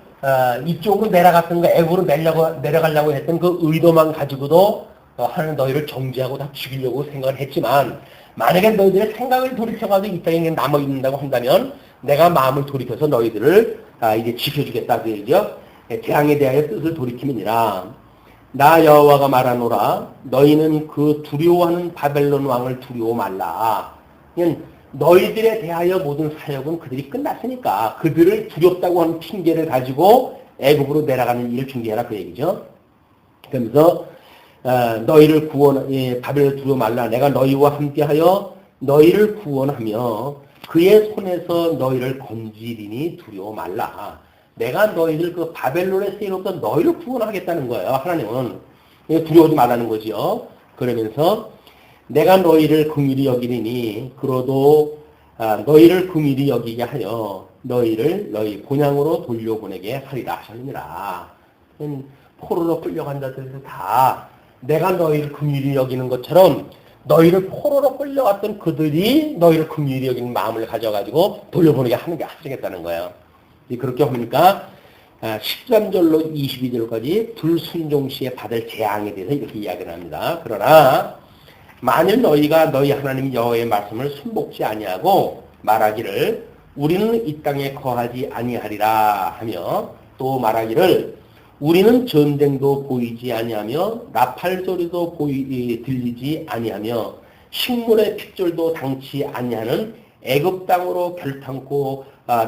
이쪽으로 내려갔던 거 애굽으로 내려가려고 했던 그 의도만 가지고도 하나님 너희를 정지하고 다 죽이려고 생각을 했지만 만약에 너희들의 생각을 돌이켜가지고 이 땅에 남아있는다고 한다면 내가 마음을 돌이켜서 너희들을 이제 지켜주겠다 그 얘기죠. 재앙에 대하여 뜻을 돌이킴이니라. 나 여호와가 말하노라 너희는 그 두려워하는 바벨론 왕을 두려워 말라. 너희들에 대하여 모든 사역은 그들이 끝났으니까 그들을 두렵다고 하는 핑계를 가지고 애굽으로 내려가는 일을 중지해라 그 얘기죠. 그러면서 너희를 바벨론 두려워 말라. 내가 너희와 함께하여 너희를 구원하며 그의 손에서 너희를 건지리니 두려워 말라. 내가 너희들 그 바벨론의 세력부터 너희를 구원하겠다는 거예요. 하나님은 두려워하지 말라는 거지요. 그러면서 내가 너희를 긍휼히 여기리니 그러도 너희를 긍휼히 여기게 하여 너희를 너희 본향으로 돌려보내게 하리라 하셨느니라. 포로로 끌려간 자들도 다 내가 너희를 긍휼히 여기는 것처럼 너희를 포로로 끌려갔던 그들이 너희를 긍휼히 여기는 마음을 가져가지고 돌려보내게 하시겠다는 거예요. 그렇게 하니까 13절로 22절까지 불순종 시에 받을 재앙에 대해서 이렇게 이야기를 합니다. 그러나 만일 너희가 너희 하나님 여호와의 말씀을 순복지 아니하고 말하기를 우리는 이 땅에 거하지 아니하리라 하며 또 말하기를 우리는 전쟁도 보이지 아니하며 나팔 소리도 들리지 아니하며 식물의 핏줄도 당치 아니하는 애굽 땅으로 결탄코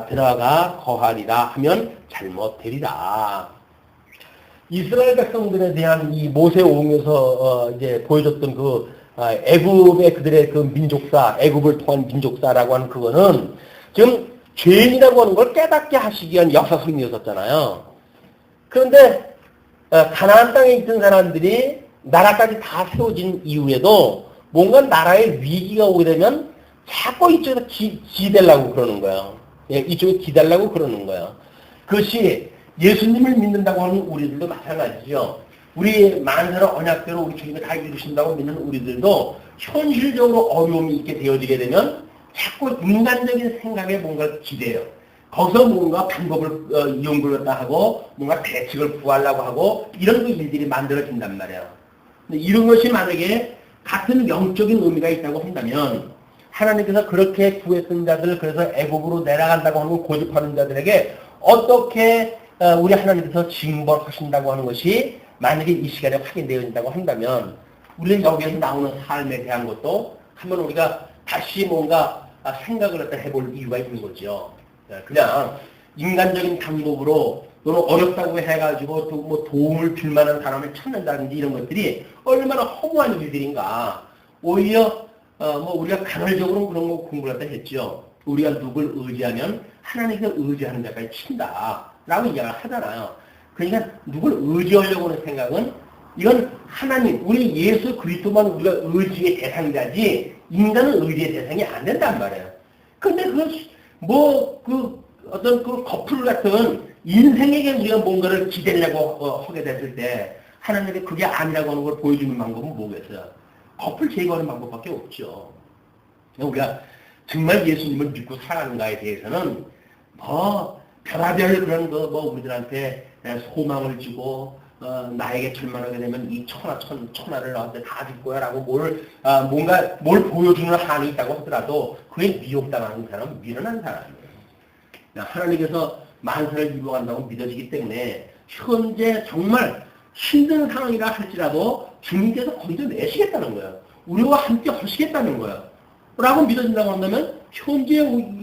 들어가 거하리라 하면 잘못되리라. 이스라엘 백성들에 대한 이 모세오경에서 이제 보여줬던 그 애굽의 그들의 그 민족사, 애굽을 통한 민족사라고 하는 그거는 지금 죄인이라고 하는 걸 깨닫게 하시기 위한 역사 섭리였었잖아요. 그런데 가나안 땅에 있던 사람들이 나라까지 다 세워진 이후에도 뭔가 나라의 위기가 오게 되면 자꾸 이쪽에서 기대려고 그러는 거예요. 이쪽에 기대려고 그러는 거예요. 그것이 예수님을 믿는다고 하는 우리들도 마찬가지죠. 우리 만세의 언약대로 우리 주님이 다 이루신다고 믿는 우리들도 현실적으로 어려움이 있게 되어지게 되면 자꾸 인간적인 생각에 뭔가를 기대요. 거기서 뭔가 방법을 연구를 하고 뭔가 대책을 구하려고 하고 이런 그 일들이 만들어진단 말이야. 근데 이런 것이 만약에 같은 영적인 의미가 있다고 한다면 하나님께서 그렇게 구했던 자들 그래서 애국으로 내려간다고 하는 고집하는 자들에게 어떻게 우리 하나님께서 징벌하신다고 하는 것이 만약에 이 시간에 확인되어진다고 한다면 우리는 여기에서 나오는 삶에 대한 것도 한번 우리가 다시 뭔가 생각을 갖다 해볼 이유가 있는 거죠. 그냥 인간적인 방법으로 너는 어렵다고 해가지고 또 뭐 도움을 줄 만한 사람을 찾는다든지 이런 것들이 얼마나 허무한 일들인가. 오히려 뭐 우리가 간헐적으로 그런 거 공부를 갖다 했죠. 우리가 누굴 의지하면 하나님께서 의지하는 자까지 친다라고 이야기를 하잖아요. 그러니까 누굴 의지하려고 하는 생각은 이건 하나님, 우리 예수 그리스도만 우리가 의지의 대상자지 인간은 의지의 대상이 안 된단 말이에요. 근데 어떤 그 커플 같은 인생에게 우리가 뭔가를 기대려고 하게 됐을 때 하나님이 그게 아니라고 하는 걸 보여주는 방법은 뭐겠어요? 커플 제거하는 방법밖에 없죠. 우리가 정말 예수님을 믿고 살아가는가에 대해서는 별하별 그런 우리들한테 소망을 주고 나에게 절망하게 되면 이 천하를 너한테 다 줄 거야 라고 뭘 보여주는 한이 있다고 하더라도 그에 미혹당하는 사람은 미련한 사람이에요. 하나님께서 만사를 이루어간다고 믿어지기 때문에 현재 정말 힘든 상황이라 할지라도 주님께서 건져내시겠다는 거예요. 우리와 함께 하시겠다는 거예요. 라고 믿어진다고 한다면 현재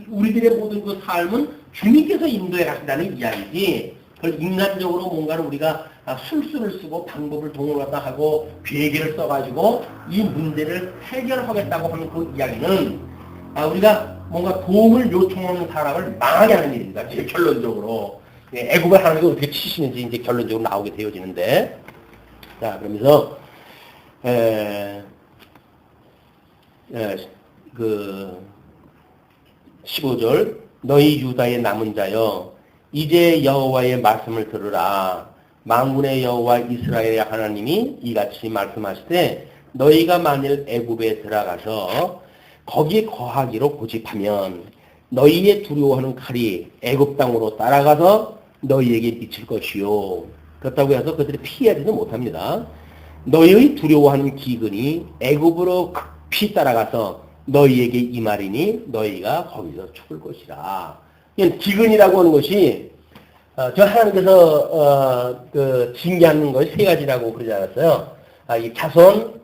우리들의 모든 그 삶은 주님께서 인도해 가신다는 이야기지 그걸 인간적으로 뭔가를 우리가 술수를 쓰고 방법을 동원하다 하고 계획을 써가지고 이 문제를 해결하겠다고 하는 그 이야기는 우리가 뭔가 도움을 요청하는 사람을 망하게 하는 일입니다. 제일 결론적으로. 애국을 하는 게 어떻게 치시는지 이제 결론적으로 나오게 되어지는데. 자, 그러면서, 15절. 너희 유다의 남은 자여, 이제 여호와의 말씀을 들으라. 만군의 여호와 이스라엘의 하나님이 이같이 말씀하시되, 너희가 만일 애굽에 들어가서 거기에 거하기로 고집하면 너희의 두려워하는 칼이 애굽 땅으로 따라가서 너희에게 미칠 것이요. 그렇다고 해서 그들이 피하지는 못합니다. 너희의 두려워하는 기근이 애굽으로 급히 따라가서 너희에게 임하리니 너희가 거기서 죽을 것이라. 기근이라고 하는 것이 저 하나님께서 징계하는 것이 세 가지라고 그러지 않았어요. 이 자손,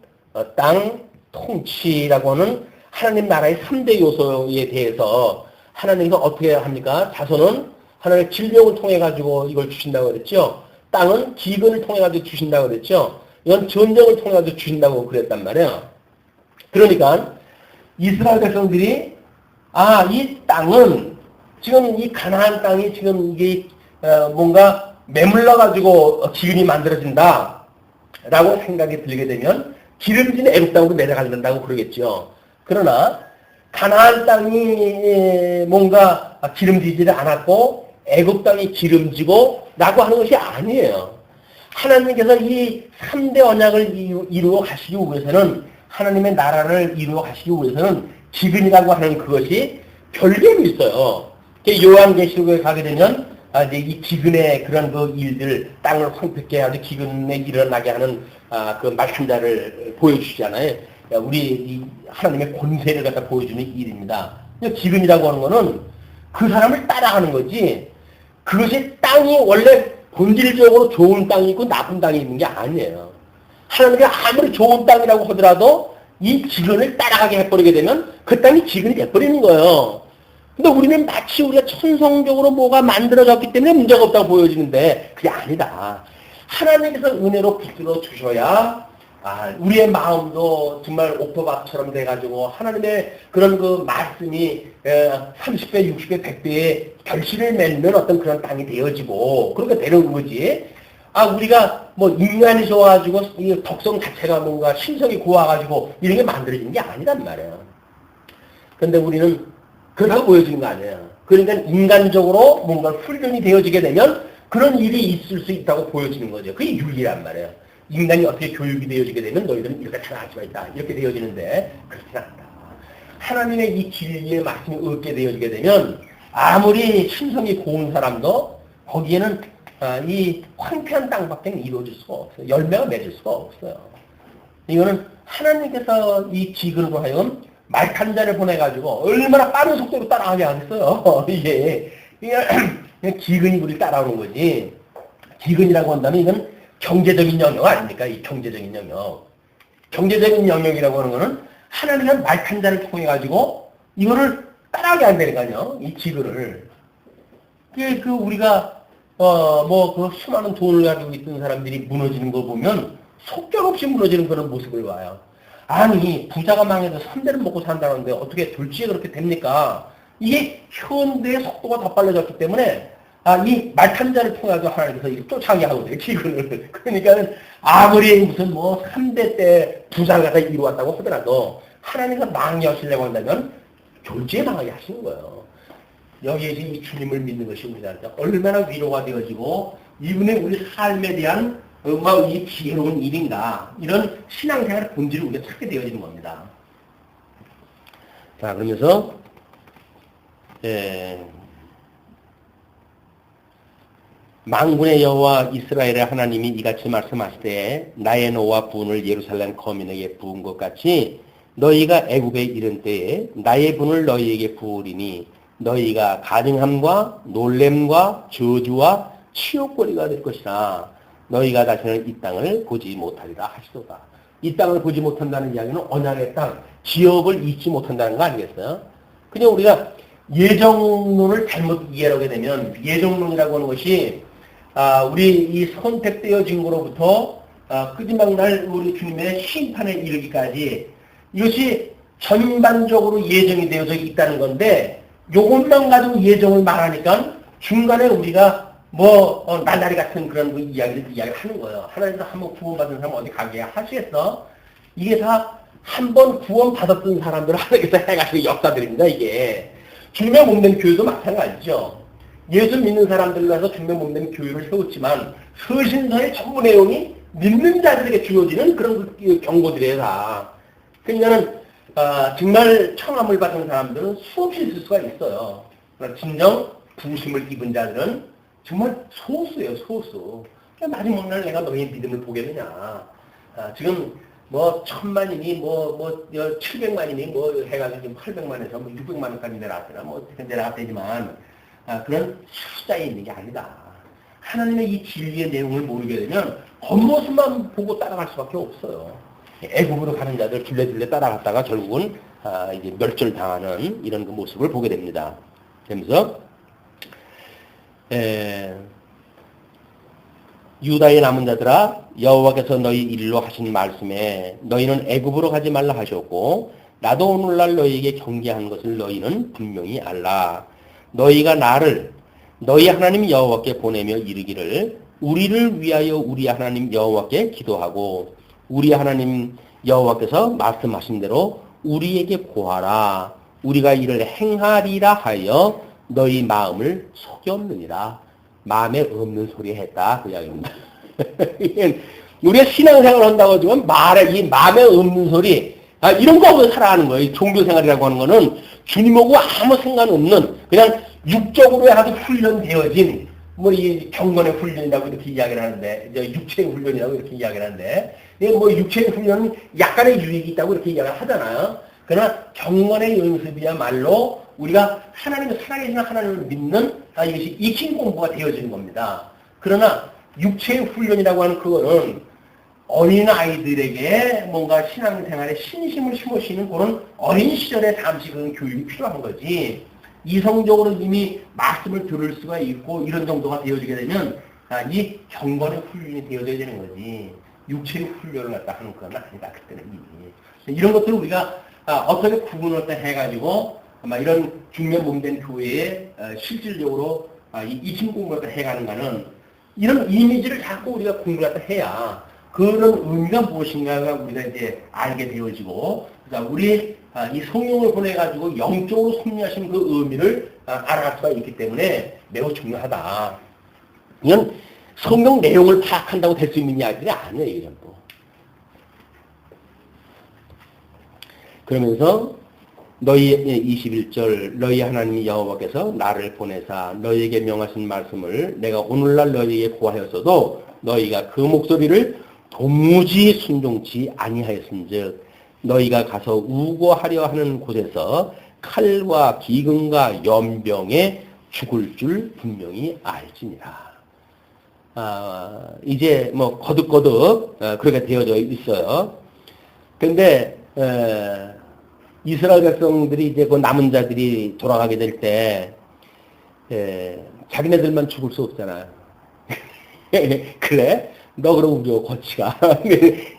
땅, 통치라고 하는 하나님 나라의 3대 요소에 대해서 하나님께서 어떻게 합니까? 자손은 하나님의 질병을 통해 가지고 이걸 주신다고 그랬죠. 땅은 기근을 통해 가지고 주신다고 그랬죠. 이건 전쟁을 통해 가지고 주신다고 그랬단 말이에요. 그러니까 이스라엘 백성들이 이 땅은 지금 이 가나안 땅이 지금 이게 뭔가 매물러 가지고 기근이 만들어진다라고 생각이 들게 되면 기름진 애굽 땅으로 내려간다고 그러겠죠. 그러나 가나안 땅이 뭔가 기름지지를 않았고 애굽 땅이 기름지고 라고 하는 것이 아니에요. 하나님께서 이 3대 언약을 이루어 가시기 위해서는 하나님의 나라를 이루어 가시기 위해서는 기근이라고 하는 그것이 별개로 있어요. 요한계시록에 가게 되면 이제 이 기근의 그런 그 일들 땅을 황폐케 하고 기근에 일어나게 하는 그 말씀자를 보여주시잖아요. 우리 이 하나님의 권세를 갖다 보여주는 일입니다. 기근이라고 하는 거는 그 사람을 따라가는 거지 그것이 땅이 원래 본질적으로 좋은 땅이 있고 나쁜 땅이 있는 게 아니에요. 하나님이 아무리 좋은 땅이라고 하더라도 이 기근을 따라가게 해버리게 되면 그 땅이 기근이 돼버리는 거예요. 근데 우리는 마치 우리가 천성적으로 뭐가 만들어졌기 때문에 문제가 없다고 보여지는데 그게 아니다. 하나님께서 은혜로 붙들어 주셔야 우리의 마음도 정말 옥토밭처럼 돼가지고 하나님의 그런 그 말씀이 30배, 60배, 100배의 결실을 맺는 어떤 그런 땅이 되어지고 그렇게 되는 거지. 우리가 뭐 인간이 좋아가지고 이 덕성 자체가 뭔가 신성이 고와가지고 이런 게 만들어지는 게 아니란 말이에요. 근데 우리는 그렇다고 보여지는 거 아니에요. 그러니까 인간적으로 뭔가 훈련이 되어지게 되면 그런 일이 있을 수 있다고 보여지는 거죠. 그게 윤리란 말이에요. 인간이 어떻게 교육이 되어지게 되면 너희들은 이렇게 살아갈 수가 있다. 이렇게 되어지는데 그렇지 않다. 하나님의 이 진리의 말씀이 얻게 되어지게 되면 아무리 신성이 고운 사람도 거기에는 이 황폐한 땅밖에 이루어질 수가 없어요. 열매가 맺을 수가 없어요. 이거는 하나님께서 이 지근으로 하여금 말탄자를 보내가지고 얼마나 빠른 속도로 따라가게 하겠어요. 이게 그냥 기근이 우리 따라오는 거지. 기근이라고 한다면 이건 경제적인 영역 아닙니까? 이 경제적인 영역. 경제적인 영역이라고 하는 거는 하나님의 말탄자를 통해가지고 이거를 따라가게 한다니까요. 이 지근을. 그 우리가 그 수많은 돈을 가지고 있던 사람들이 무너지는 거 보면 속절없이 무너지는 그런 모습을 봐요. 아니 부자가 망해서 3대를 먹고 산다는데 어떻게 둘째 그렇게 됩니까? 이게 현대의 속도가 더 빨라졌기 때문에 이 말탄자를 통해서 하나님께서 이렇게 쫓아가게 하거든요. 기근을. 그러니까 아무리 무슨 3대 때 부자를 갖다 이루었다고 하더라도 하나님께서 망하시려고 한다면 졸지에 망하게 하시는 거예요. 여기에 이 주님을 믿는 것이 우리한테 얼마나 위로가 되어지고 이분의 우리 삶에 대한 이 지혜로운 일인가 이런 신앙생활의 본질을 우리가 찾게 되어지는 겁니다. 자 그러면서 만군의 여호와 이스라엘의 하나님이 이같이 말씀하실 때 나의 노와 분을 예루살렘 거민에게 부은 것 같이 너희가 애굽에 이른 때에 나의 분을 너희에게 부으리니 너희가 가증함과 놀램과 저주와 치욕거리가 될 것이라 너희가 다시는 이 땅을 보지 못하리라 하시도다. 이 땅을 보지 못한다는 이야기는 언약의 땅, 지역을 잊지 못한다는 거 아니겠어요? 그냥 우리가 예정론을 잘못 이해하게 되면 예정론이라고 하는 것이 우리 이 선택되어진 거로부터 끄지막 날 우리 주님의 심판에 이르기까지 이것이 전반적으로 예정이 되어져 있다는 건데 요것만 가지고 예정을 말하니까 중간에 우리가 나날이 같은 그런 이야기를 하는 거예요. 하나님께서 한번 구원받은 사람 어디 가게 하시겠어? 이게 다 한 번 구원받았던 사람들을 하나님께서 해가지고 역사들입니다, 이게. 주님의 몸된 교회도 마찬가지죠. 예수 믿는 사람들을 위해서 주님의 몸된 교회를 세웠지만 서신서의 전부 내용이 믿는 자들에게 주어지는 그런 경고들이에요, 다. 그러니까는 정말 청함을 받은 사람들은 수없이 있을 수가 있어요. 그러나 진정 부심을 입은 자들은 정말 소수예요, 소수. 마지막 날 내가 너희의 믿음을 보겠느냐. 지금 1000만이니 700만이니 해가지고 지금 800만에서 600만원까지 내려왔더라. 내려왔대지만 그런 숫자에 있는 게 아니다. 하나님의 이 진리의 내용을 모르게 되면 겉모습만 보고 따라갈 수밖에 없어요. 애굽으로 가는 자들 둘레둘레 따라갔다가 결국은 이제 멸절당하는 이런 그 모습을 보게 됩니다. 그러면서 유다의 남은 자들아 여호와께서 너희 일로 하신 말씀에 너희는 애굽으로 가지 말라 하셨고 나도 오늘날 너희에게 경계한 것을 너희는 분명히 알라. 너희가 나를 너희 하나님 여호와께 보내며 이르기를 우리를 위하여 우리 하나님 여호와께 기도하고 우리 하나님 여호와께서 말씀하신 대로 우리에게 고하라. 우리가 이를 행하리라 하여 너희 마음을 속였느니라. 마음에 없는 소리 했다. 그 이야기입니다. 우리가 신앙생활을 한다고 하지만 이 마음에 없는 소리 이런 거 하고 살아가는 거예요. 종교생활이라고 하는 거는 주님하고 아무 상관없는 그냥 육적으로 아주 훈련되어진 이 경건의 훈련이라고 이렇게 이야기를 하는데 육체의 훈련이라고 이렇게 이야기를 하는데 육체의 훈련은 약간의 유익이 있다고 이렇게 이야기를 하잖아요. 그러나 경건의 연습이야말로 우리가 하나님을 살아계시는 하나님을 믿는 이것이 익힌 공부가 되어지는 겁니다. 그러나 육체의 훈련이라고 하는 그거는 어린아이들에게 뭔가 신앙생활에 신심을 심으시는 그런 어린 시절에 잠시 그런 교육이 필요한 거지. 이성적으로 이미 말씀을 들을 수가 있고 이런 정도가 되어지게 되면 이 경건의 훈련이 되어져야 되는 거지. 육체의 훈련을 갖다 하는 건 아니다. 그때는 이미. 이런 것들을 우리가 어떻게 구분을 해가지고 아마 이런 중면 몸된 교회에 실질적으로 이 신공부를 해가는가는 이런 이미지를 자꾸 우리가 공부를 갖다 해야 그런 의미가 무엇인가가 우리가 이제 알게 되어지고 우리 이 성령을 보내가지고 영적으로 섭리하신 그 의미를 알아갈 수가 있기 때문에 매우 중요하다. 이건 성경 내용을 파악한다고 될 수 있는 이야기들이 아니에요. 이게 전부. 그러면서 너희 21절 너희 하나님 여호와께서 나를 보내사 너희에게 명하신 말씀을 내가 오늘날 너희에게 고하였어도 너희가 그 목소리를 도무지 순종치 아니하였은즉 너희가 가서 우고하려 하는 곳에서 칼과 기근과 연병에 죽을 줄 분명히 알지니라. 이제 뭐 거듭거듭 그렇게 되어져 있어요. 근데 이스라엘 백성들이 이제 그 남은 자들이 돌아가게 될 때 자기네들만 죽을 수 없잖아요. 그래? 너 그럼 우리 같이 가.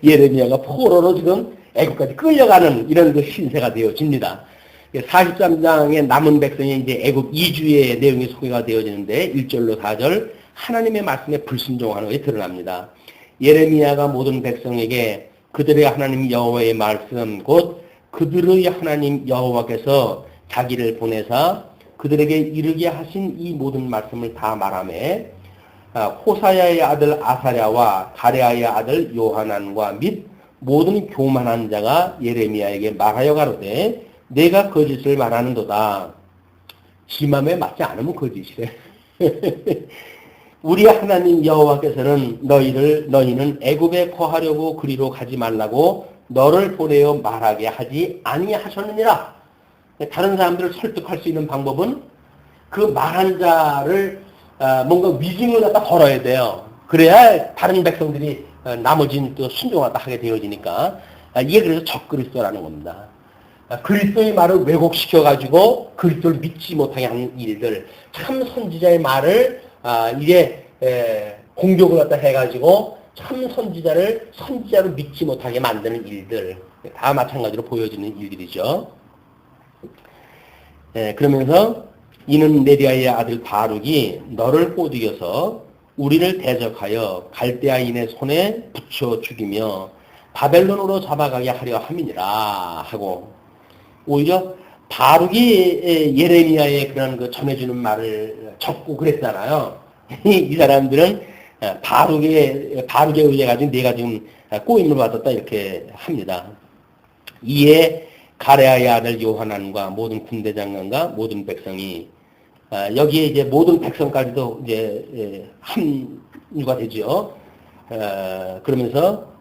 예레미야가 포로로 지금 애국까지 끌려가는 이런 그 신세가 되어집니다. 43장의 남은 백성이 이제 애국 2주의 내용이 소개가 되어지는데 1절로 4절 하나님의 말씀에 불순종하는 것이 드러납니다. 예레미야가 모든 백성에게 그들의 하나님 여호와의 말씀 곧 그들의 하나님 여호와께서 자기를 보내사 그들에게 이르게 하신 이 모든 말씀을 다 말하매 호사야의 아들 아사랴와 가레아의 아들 요하난과 및 모든 교만한 자가 예레미야에게 말하여 가로되 내가 거짓을 말하는도다. 지 맘에 맞지 않으면 거짓이래. 우리 하나님 여호와께서는 너희는 애굽에 거하려고 그리로 가지 말라고 너를 보내어 말하게 하지 아니하셨느니라. 다른 사람들을 설득할 수 있는 방법은 그 말한 자를 뭔가 위증을 갖다 걸어야 돼요. 그래야 다른 백성들이 나머지는 또 순종하다 하게 되어지니까 이게 그래서 적그리스도라는 겁니다. 그리스도의 말을 왜곡시켜가지고 그리스도를 믿지 못하게 하는 일들, 참 선지자의 말을 이제 공격을 갖다 해가지고 참 선지자로 믿지 못하게 만드는 일들, 다 마찬가지로 보여지는 일들이죠. 그러면서 이는 네리아의 아들 바룩이 너를 꼬드겨서 우리를 대적하여 갈대아인의 손에 붙여 죽이며 바벨론으로 잡아가게 하려 함이니라 하고, 오히려 바룩이 예레미야의 그런 그 전해주는 말을 적고 그랬잖아요. 이 사람들은 바룩에 의해 가지고 내가 지금 꼬임을 받았다 이렇게 합니다. 이에 가레아의 아들 요하난과 모든 군대 장관과 모든 백성이 여기에 이제 모든 백성까지도 이제 합류가 되죠. 그러면서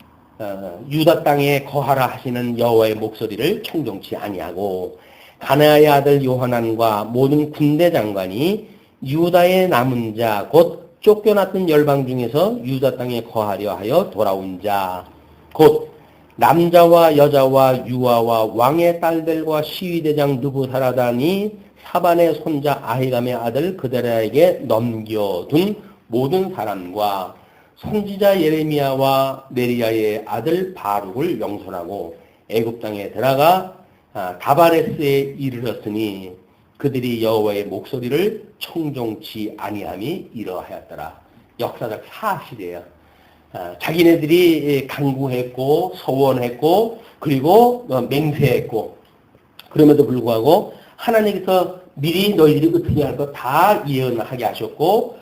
유다 땅에 거하라 하시는 여호와의 목소리를 청종치 아니하고 가레아의 아들 요하난과 모든 군대 장관이 유다의 남은 자 곧 쫓겨났던 열방 중에서 유다 땅에 거하려 하여 돌아온 자 곧 남자와 여자와 유아와 왕의 딸들과 시위대장 느부사라단이 사반의 손자 아히감의 아들 그데라에게 넘겨둔 모든 사람과 선지자 예레미야와 네리야의 아들 바룩을 영선하고 애굽 땅에 들어가 다바레스에 이르렀으니 그들이 여호와의 목소리를 청종치 아니함이 이러하였더라. 역사적 사실이에요. 자기네들이 간구했고 서원했고 그리고 맹세했고 그럼에도 불구하고 하나님께서 미리 너희들이 어떻게 할 거 다 예언하게 하셨고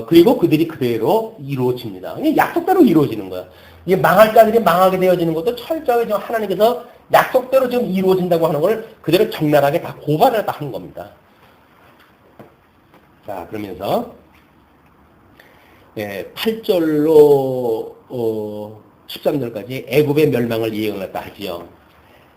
그리고 그들이 그대로 이루어집니다. 약속대로 이루어지는 거야. 이게 망할 자들이 망하게 되어지는 것도 철저하게 지금 하나님께서 약속대로 지금 이루어진다고 하는 걸 그대로 적나라하게 다 고발을 다 하는 겁니다. 자, 그러면서 8절로 13절까지 애굽의 멸망을 예언을 다 하지요.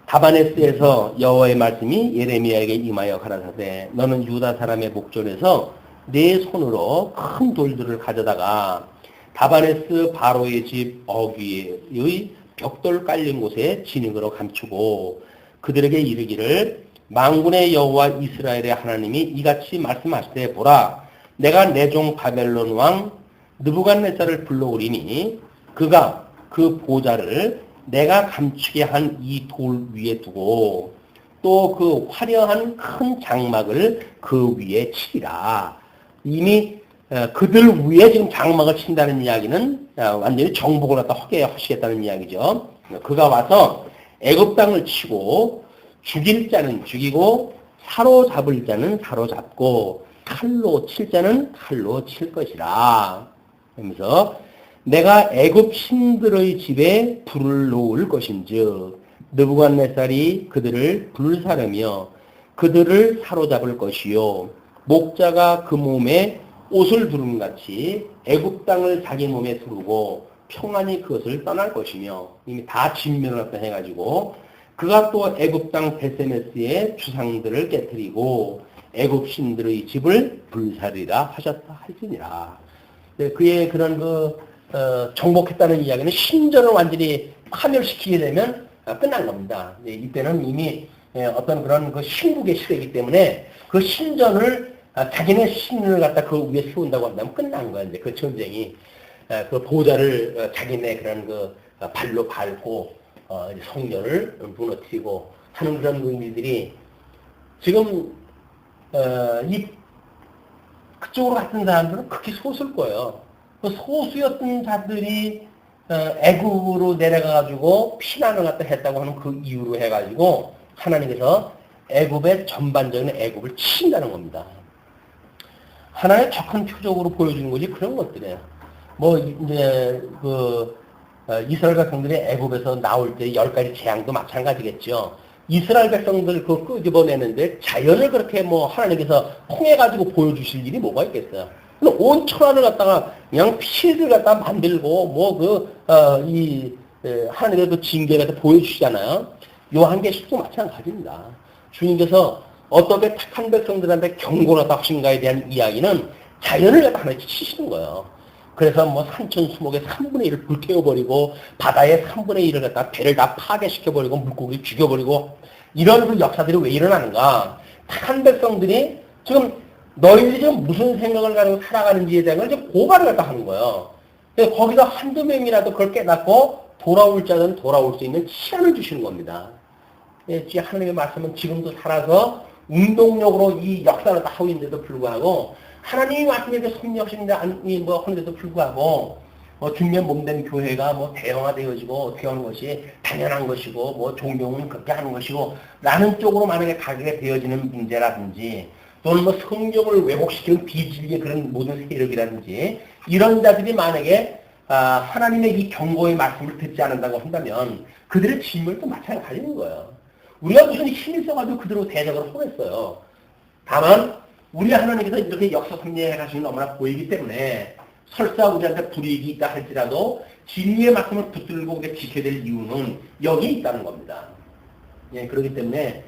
다바네스에서 여호와의 말씀이 예레미야에게 임하여 가라사대 너는 유다 사람의 목전에서 내 손으로 큰 돌들을 가져다가 다바네스 바로의 집 어귀의 벽돌 깔린 곳에 진흙으로 감추고 그들에게 이르기를 만군의 여호와 이스라엘의 하나님이 이같이 말씀하시되 보라 내가 내 종 바벨론 왕 느부갓네살을 불러오리니 그가 그 보좌를 내가 감추게 한 이 돌 위에 두고 또 그 화려한 큰 장막을 그 위에 치리라. 이미 그들 위에 지금 장막을 친다는 이야기는 완전히 정복을 갖다 하시겠다는 이야기죠. 그가 와서 애굽 땅을 치고 죽일 자는 죽이고 사로잡을 자는 사로잡고 칼로 칠 자는 칼로 칠 것이라. 그러면서 내가 애굽 신들의 집에 불을 놓을 것인즉 느부갓네살이 그들을 불사르며 그들을 사로잡을 것이요 목자가 그 몸에 옷을 두름같이 애굽 땅을 자기 몸에 두르고 평안히 그것을 떠날 것이며 이미 다 진멸을 갖다 해가지고 그가 또 애굽 땅 베세메스의 주상들을 깨뜨리고 애굽 신들의 집을 불사르리라 하셨다 할지니라. 그의 그런 정복했다는 이야기는 신전을 완전히 파멸시키게 되면 끝난 겁니다. 이때는 이미 어떤 그런 신국의 시대이기 때문에 그 신전을 자기네 신을 갖다 그 위에 세운다고 한다면 끝난 거야. 이제 그 전쟁이 그 보좌를 자기네 그런 발로 밟고 성전을 무너뜨리고 하는 그런 의미들이 지금 이 그쪽으로 갔던 사람들은 극히 소수일 거예요. 그 소수였던 자들이 애굽으로 내려가가지고 피난을 갖다 했다고 하는 그 이유로 해가지고 하나님께서 애굽의 전반적인 애굽을 친다는 겁니다. 하나의 격한 표적으로 보여주는 것이 그런 것들이에요. 뭐 이제 이스라엘 백성들이 애굽에서 나올 때 10가지 재앙도 마찬가지겠죠. 이스라엘 백성들 끄집어내는데 자연을 그렇게 하나님께서 통해가지고 보여주실 일이 뭐가 있겠어요. 온 천하를 갖다가 그냥 피를 갖다 만들고 하나님의 그 징계를 갖다 보여주시잖아요. 요한계시도 마찬가지입니다. 주님께서 어떻게 착한 백성들한테 경고를 갖다 하신가에 대한 이야기는 자연을 갖다 하나씩 치시는 거예요. 그래서 산천수목의 3분의 1을 불태워버리고 바다의 3분의 1을 갖다 배를 다 파괴시켜버리고 물고기를 죽여버리고 이런 그 역사들이 왜 일어나는가? 착한 백성들이 지금 너희들이 지금 무슨 생각을 가지고 살아가는지에 대한 걸 이제 고발을 갖다 하는 거예요. 거기서 한두 명이라도 그걸 깨닫고 돌아올 자는 돌아올 수 있는 시간을 주시는 겁니다. 하나님의 말씀은 지금도 살아서 운동력으로 이 역사를 다 하고 있는데도 불구하고 하나님의 말씀에 섭렵하시는데 하는데도 불구하고 중면 몸된 교회가 대형화되어지고 어떻게 하는 것이 당연한 것이고 종교는 그렇게 하는 것이고 라는 쪽으로 만약에 가게 되어지는 문제라든지 또는 성경을 왜곡시키는 비진리의 그런 모든 세력이라든지 이런 자들이 만약에 하나님의 이 경고의 말씀을 듣지 않는다고 한다면 그들의 진멸도 마찬가지인 거예요. 우리가 무슨 힘이 있어가지고 그대로 대적을 하겠어요. 다만 우리 하나님께서 이렇게 역사 섭리해 가시는 너무나 보이기 때문에 설사 우리한테 불이익이 있다 할지라도 진리의 말씀을 붙들고 지켜야 될 이유는 여기 있다는 겁니다. 그렇기 때문에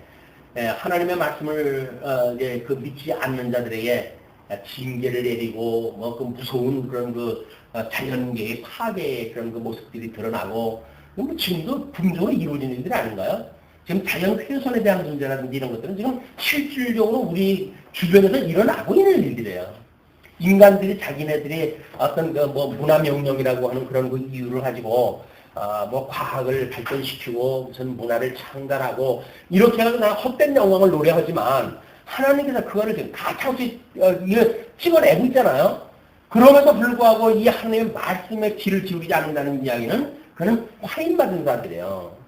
하나님의 말씀을 믿지 않는 자들에게 징계를 내리고 그 무서운 그런 자연계의 파괴의 그런 모습들이 드러나고 지금도 분명히 이루어지는 일들이 아닌가요? 지금 자연 훼손에 대한 문제라든지 이런 것들은 지금 실질적으로 우리 주변에서 일어나고 있는 일들이에요. 인간들이 자기네들이 어떤 문화명령이라고 하는 그런 이유를 가지고 과학을 발전시키고 무슨 문화를 창달하고 이렇게 해서 나는 헛된 영광을 노래하지만 하나님께서 그거를 지금 가차없이 찍어내고 있잖아요. 그럼에도 불구하고 이 하나님의 말씀에 귀를 기울이지 않는다는 이야기는 그는 화인받은 자들이에요.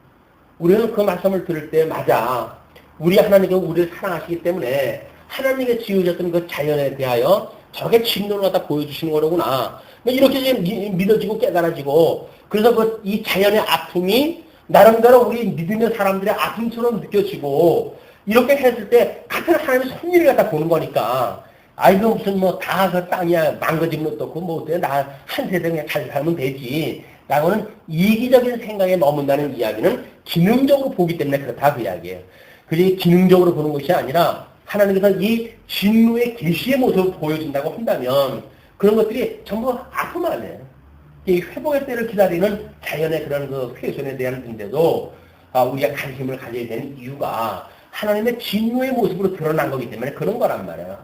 우리는 그 말씀을 들을 때 맞아. 우리 하나님께서 우리를 사랑하시기 때문에 하나님께 지으셨던 그 자연에 대하여 저게 진노를 갖다 보여주시는 거로구나. 이렇게 믿어지고 깨달아지고 그래서 이 자연의 아픔이 나름대로 우리 믿는 사람들의 아픔처럼 느껴지고 이렇게 했을 때 같은 하나님의 섭리를 갖다 보는 거니까 이거 무슨 다 그 땅이야 망가진 것도 없고 어때 나 한 세대 그냥 잘 살면 되지 라고는 이기적인 생각에 머문다는 이야기는 기능적으로 보기 때문에 그렇다 그 이야기예요. 그게 기능적으로 보는 것이 아니라 하나님께서 이 진노의 계시의 모습을 보여준다고 한다면 그런 것들이 전부 아픔 아니에요. 이 회복의 때를 기다리는 자연의 그런 훼손에 대한 문제도 우리가 관심을 가져야 되는 이유가 하나님의 진노의 모습으로 드러난 거기 때문에 그런 거란 말이에요.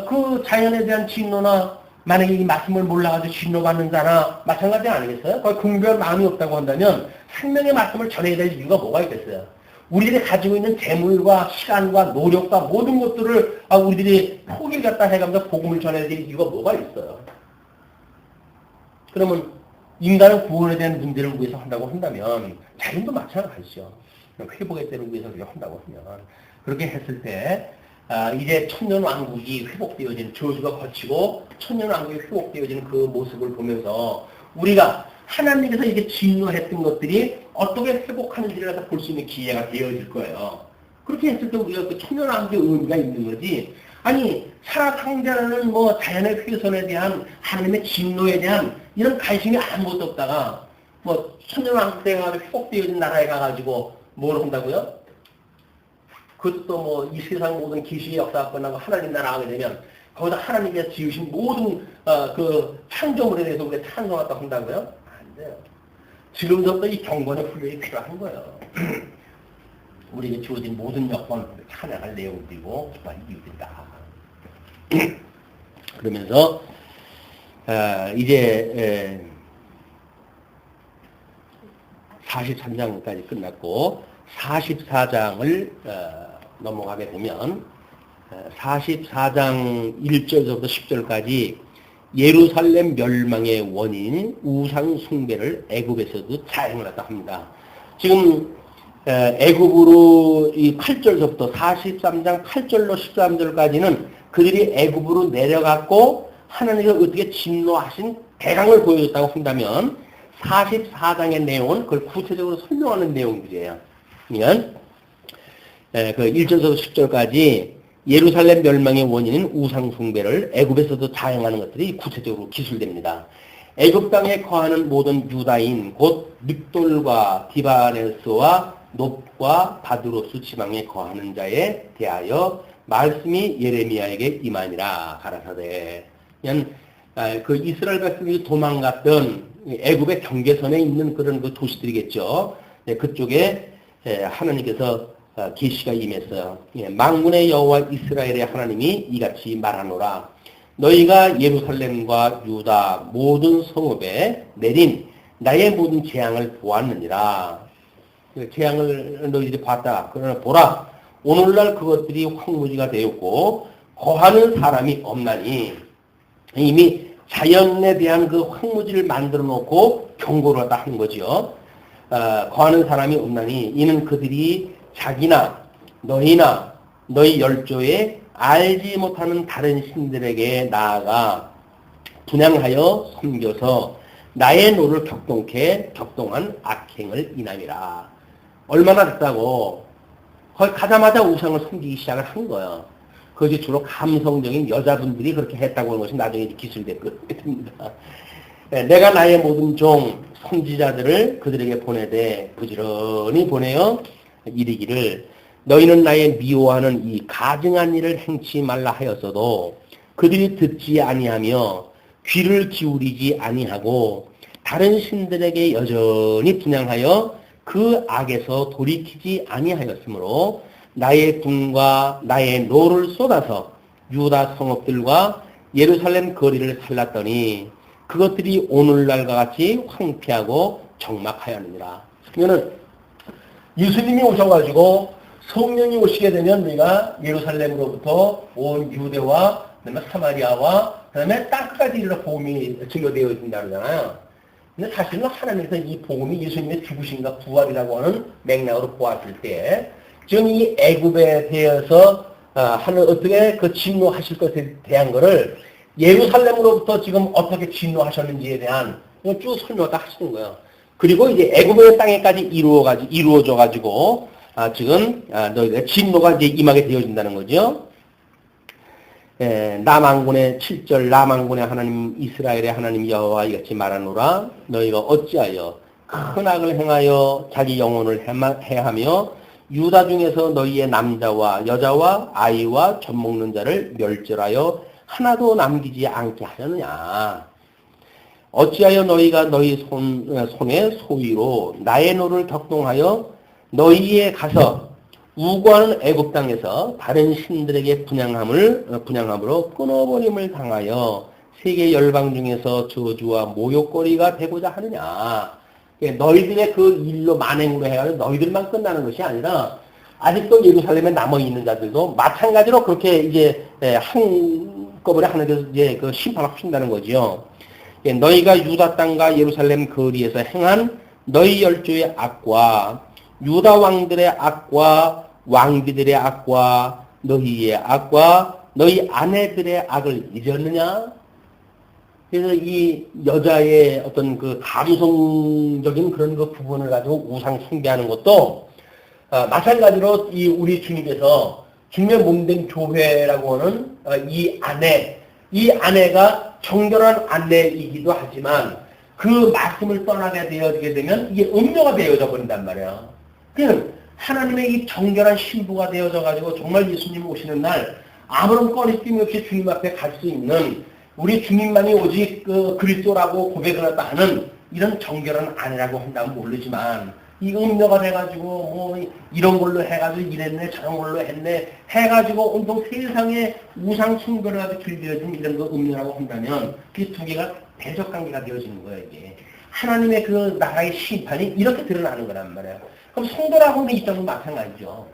그 자연에 대한 진노나 만약에 이 말씀을 몰라가지고 진노받는 자나 마찬가지 아니겠어요? 거의 긍휼한 마음이 없다고 한다면 생명의 말씀을 전해야 될 이유가 뭐가 있겠어요? 우리들이 가지고 있는 재물과 시간과 노력과 모든 것들을 우리들이 포기를 갖다 해가면서 복음을 전해야 될 이유가 뭐가 있어요? 그러면 인간은 구원에 대한 문제를 위해서 한다고 한다면 자연도 마찬가지죠. 회복의 때를 위해서 한다고 하면 그렇게 했을 때 이제 천년왕국이 회복되어지는 저주가 거치고 천년왕국이 회복되어지는 그 모습을 보면서 우리가 하나님께서 이렇게 진노했던 것들이 어떻게 회복하는지를 볼 수 있는 기회가 되어질 거예요. 그렇게 했을 때 우리가 그 천연왕국의 의미가 있는 거지. 아니, 살아상자라는 뭐 자연의 훼손에 대한 하나님의 진노에 대한 이런 관심이 아무것도 없다가 뭐 천연왕국 때가 회복되어진 나라에 가가지고 뭘 한다고요? 그것도 뭐 이 세상 모든 기시의 역사가 끝나고 하나님 나라 하게 되면 거기다 하나님께서 지으신 모든 그 창조물에 대해서 우리가 찬송하다고 한다고요? 안 돼요. 지금부터 이 경건의 훈련이 필요한 거예요. 우리에게 주어진 모든 여건 찬양할 내용들이고 기뻐할 이유들이다. 그러면서 이제 43장까지 끝났고 44장을 넘어가게 되면 44장 1절부터 10절까지 예루살렘 멸망의 원인 우상 숭배를 애굽에서도 자행을 했다 합니다. 지금 애굽으로 이 8절부터 43장 8절로 13절까지는 그들이 애굽으로 내려갔고 하나님께서 어떻게 진노하신 대강을 보여줬다고 한다면 44장의 내용은 그걸 구체적으로 설명하는 내용들이에요. 그러면 그 1절부터 10절까지 예루살렘 멸망의 원인인 우상 숭배를 애굽에서도 자행하는 것들이 구체적으로 기술됩니다. 애굽 땅에 거하는 모든 유다인 곧 믹돌과 디바네스와 놉과 바드로스 지방에 거하는 자에 대하여 말씀이 예레미야에게 임하니라 가라사대. 그 이스라엘 백성이 도망갔던 애굽의 경계선에 있는 그런 그 도시들이겠죠. 그쪽에 하나님께서 계시가 임했어요. 만군의 여호와 이스라엘의 하나님이 이같이 말하노라. 너희가 예루살렘과 유다 모든 성읍에 내린 나의 모든 재앙을 보았느니라. 재앙을 너희들이 봤다. 그러나 보라. 오늘날 그것들이 황무지가 되었고 거하는 사람이 없나니. 이미 자연에 대한 그 황무지를 만들어 놓고 경고를 하다 하는 거죠. 거하는 사람이 없나니 이는 그들이 자기나 너희나 너희 열조에 알지 못하는 다른 신들에게 나아가 분향하여 섬겨서 나의 노를 격동한 악행을 인함이라. 얼마나 됐다고 거기 가자마자 우상을 섬기기 시작을 한 거예요. 그것이 주로 감성적인 여자분들이 그렇게 했다고 하는 것이 나중에 기술됐습니다. 내가 나의 모든 종 선지자들을 그들에게 보내되 부지런히 보내어 이르기를 너희는 나의 미워하는 이 가증한 일을 행치 말라 하였어도 그들이 듣지 아니하며 귀를 기울이지 아니하고 다른 신들에게 여전히 분향하여 그 악에서 돌이키지 아니하였으므로 나의 분과 나의 노를 쏟아서 유다 성읍들과 예루살렘 거리를 살랐더니 그것들이 오늘날과 같이 황폐하고 적막하였느니라. 그러면은 예수님이 오셔가지고 성령이 오시게 되면 우리가 예루살렘으로부터 온 유대와 그다음에 사마리아와 그다음에 땅까지 이르러 복음이 증거되어진다 그러잖아요. 근데 사실은 하나님께서 이 복음이 예수님의 죽으심과 부활이라고 하는 맥락으로 보았을 때 지금 이 애굽에 대해서 하는 어떻게 그 진노하실 것에 대한 거를 예루살렘으로부터 지금 어떻게 진노하셨는지에 대한 쭉 설명을 다 하시는 거예요. 그리고 이제 애굽의 땅에까지 이루어져 가지고 지금 너희들의 진노가 이제 임하게 되어진다는 거죠. 남왕군의 7절 남왕군의 하나님 이스라엘의 하나님 여호와 이같이 말하노라. 너희가 어찌하여 큰 악을 행하여 자기 영혼을 해하며 유다 중에서 너희의 남자와 여자와 아이와 젖 먹는 자를 멸절하여 하나도 남기지 않게 하려느냐. 어찌하여 너희가 너희 손의 소위로 나의 노를 격동하여 너희에 가서 우고하는 애굽 땅에서 다른 신들에게 분향함으로 끊어버림을 당하여 세계 열방 중에서 저주와 모욕거리가 되고자 하느냐. 너희들의 그 일로 만행으로 해가지고 너희들만 끝나는 것이 아니라 아직도 예루살렘에 남아 있는 자들도 마찬가지로 그렇게 이제 한꺼번에 하나님께서 이제 그 심판을 하신다는 거지요. 너희가 유다 땅과 예루살렘 거리에서 행한 너희 열조의 악과 유다 왕들의 악과 왕비들의 악과 너희의 악과 너희 아내들의 악을 잊었느냐? 그래서 이 여자의 어떤 그 감성적인 그런 그 부분을 가지고 우상 숭배하는 것도 마찬가지로 이 우리 주님께서 주님의 몸된 교회라고 하는 이 아내가 정결한 아내이기도 하지만 그 말씀을 떠나게 되어지게 되면 이게 음녀가 되어져 버린단 말이야. 그냥 하나님의 이 정결한 신부가 되어져 가지고 정말 예수님 오시는 날 아무런 꺼리낌 없이 주님 앞에 갈 수 있는 우리 주님만이 오직 그 그리스도라고 고백을 했다 하는 이런 정결한 아내라고 한다면 모르지만 이 음녀가 돼가지고 뭐 이런 걸로 해가지고 이랬네 저런 걸로 했네 해가지고 온통 세상에 우상 숭배를 하고 길들여진 이런 거 음녀라고 한다면 그 두 개가 대적관계가 되어지는 거예요. 이게 하나님의 그 나라의 심판이 이렇게 드러나는 거란 말이에요. 그럼 성도라고 하는 입장도 마찬가지죠.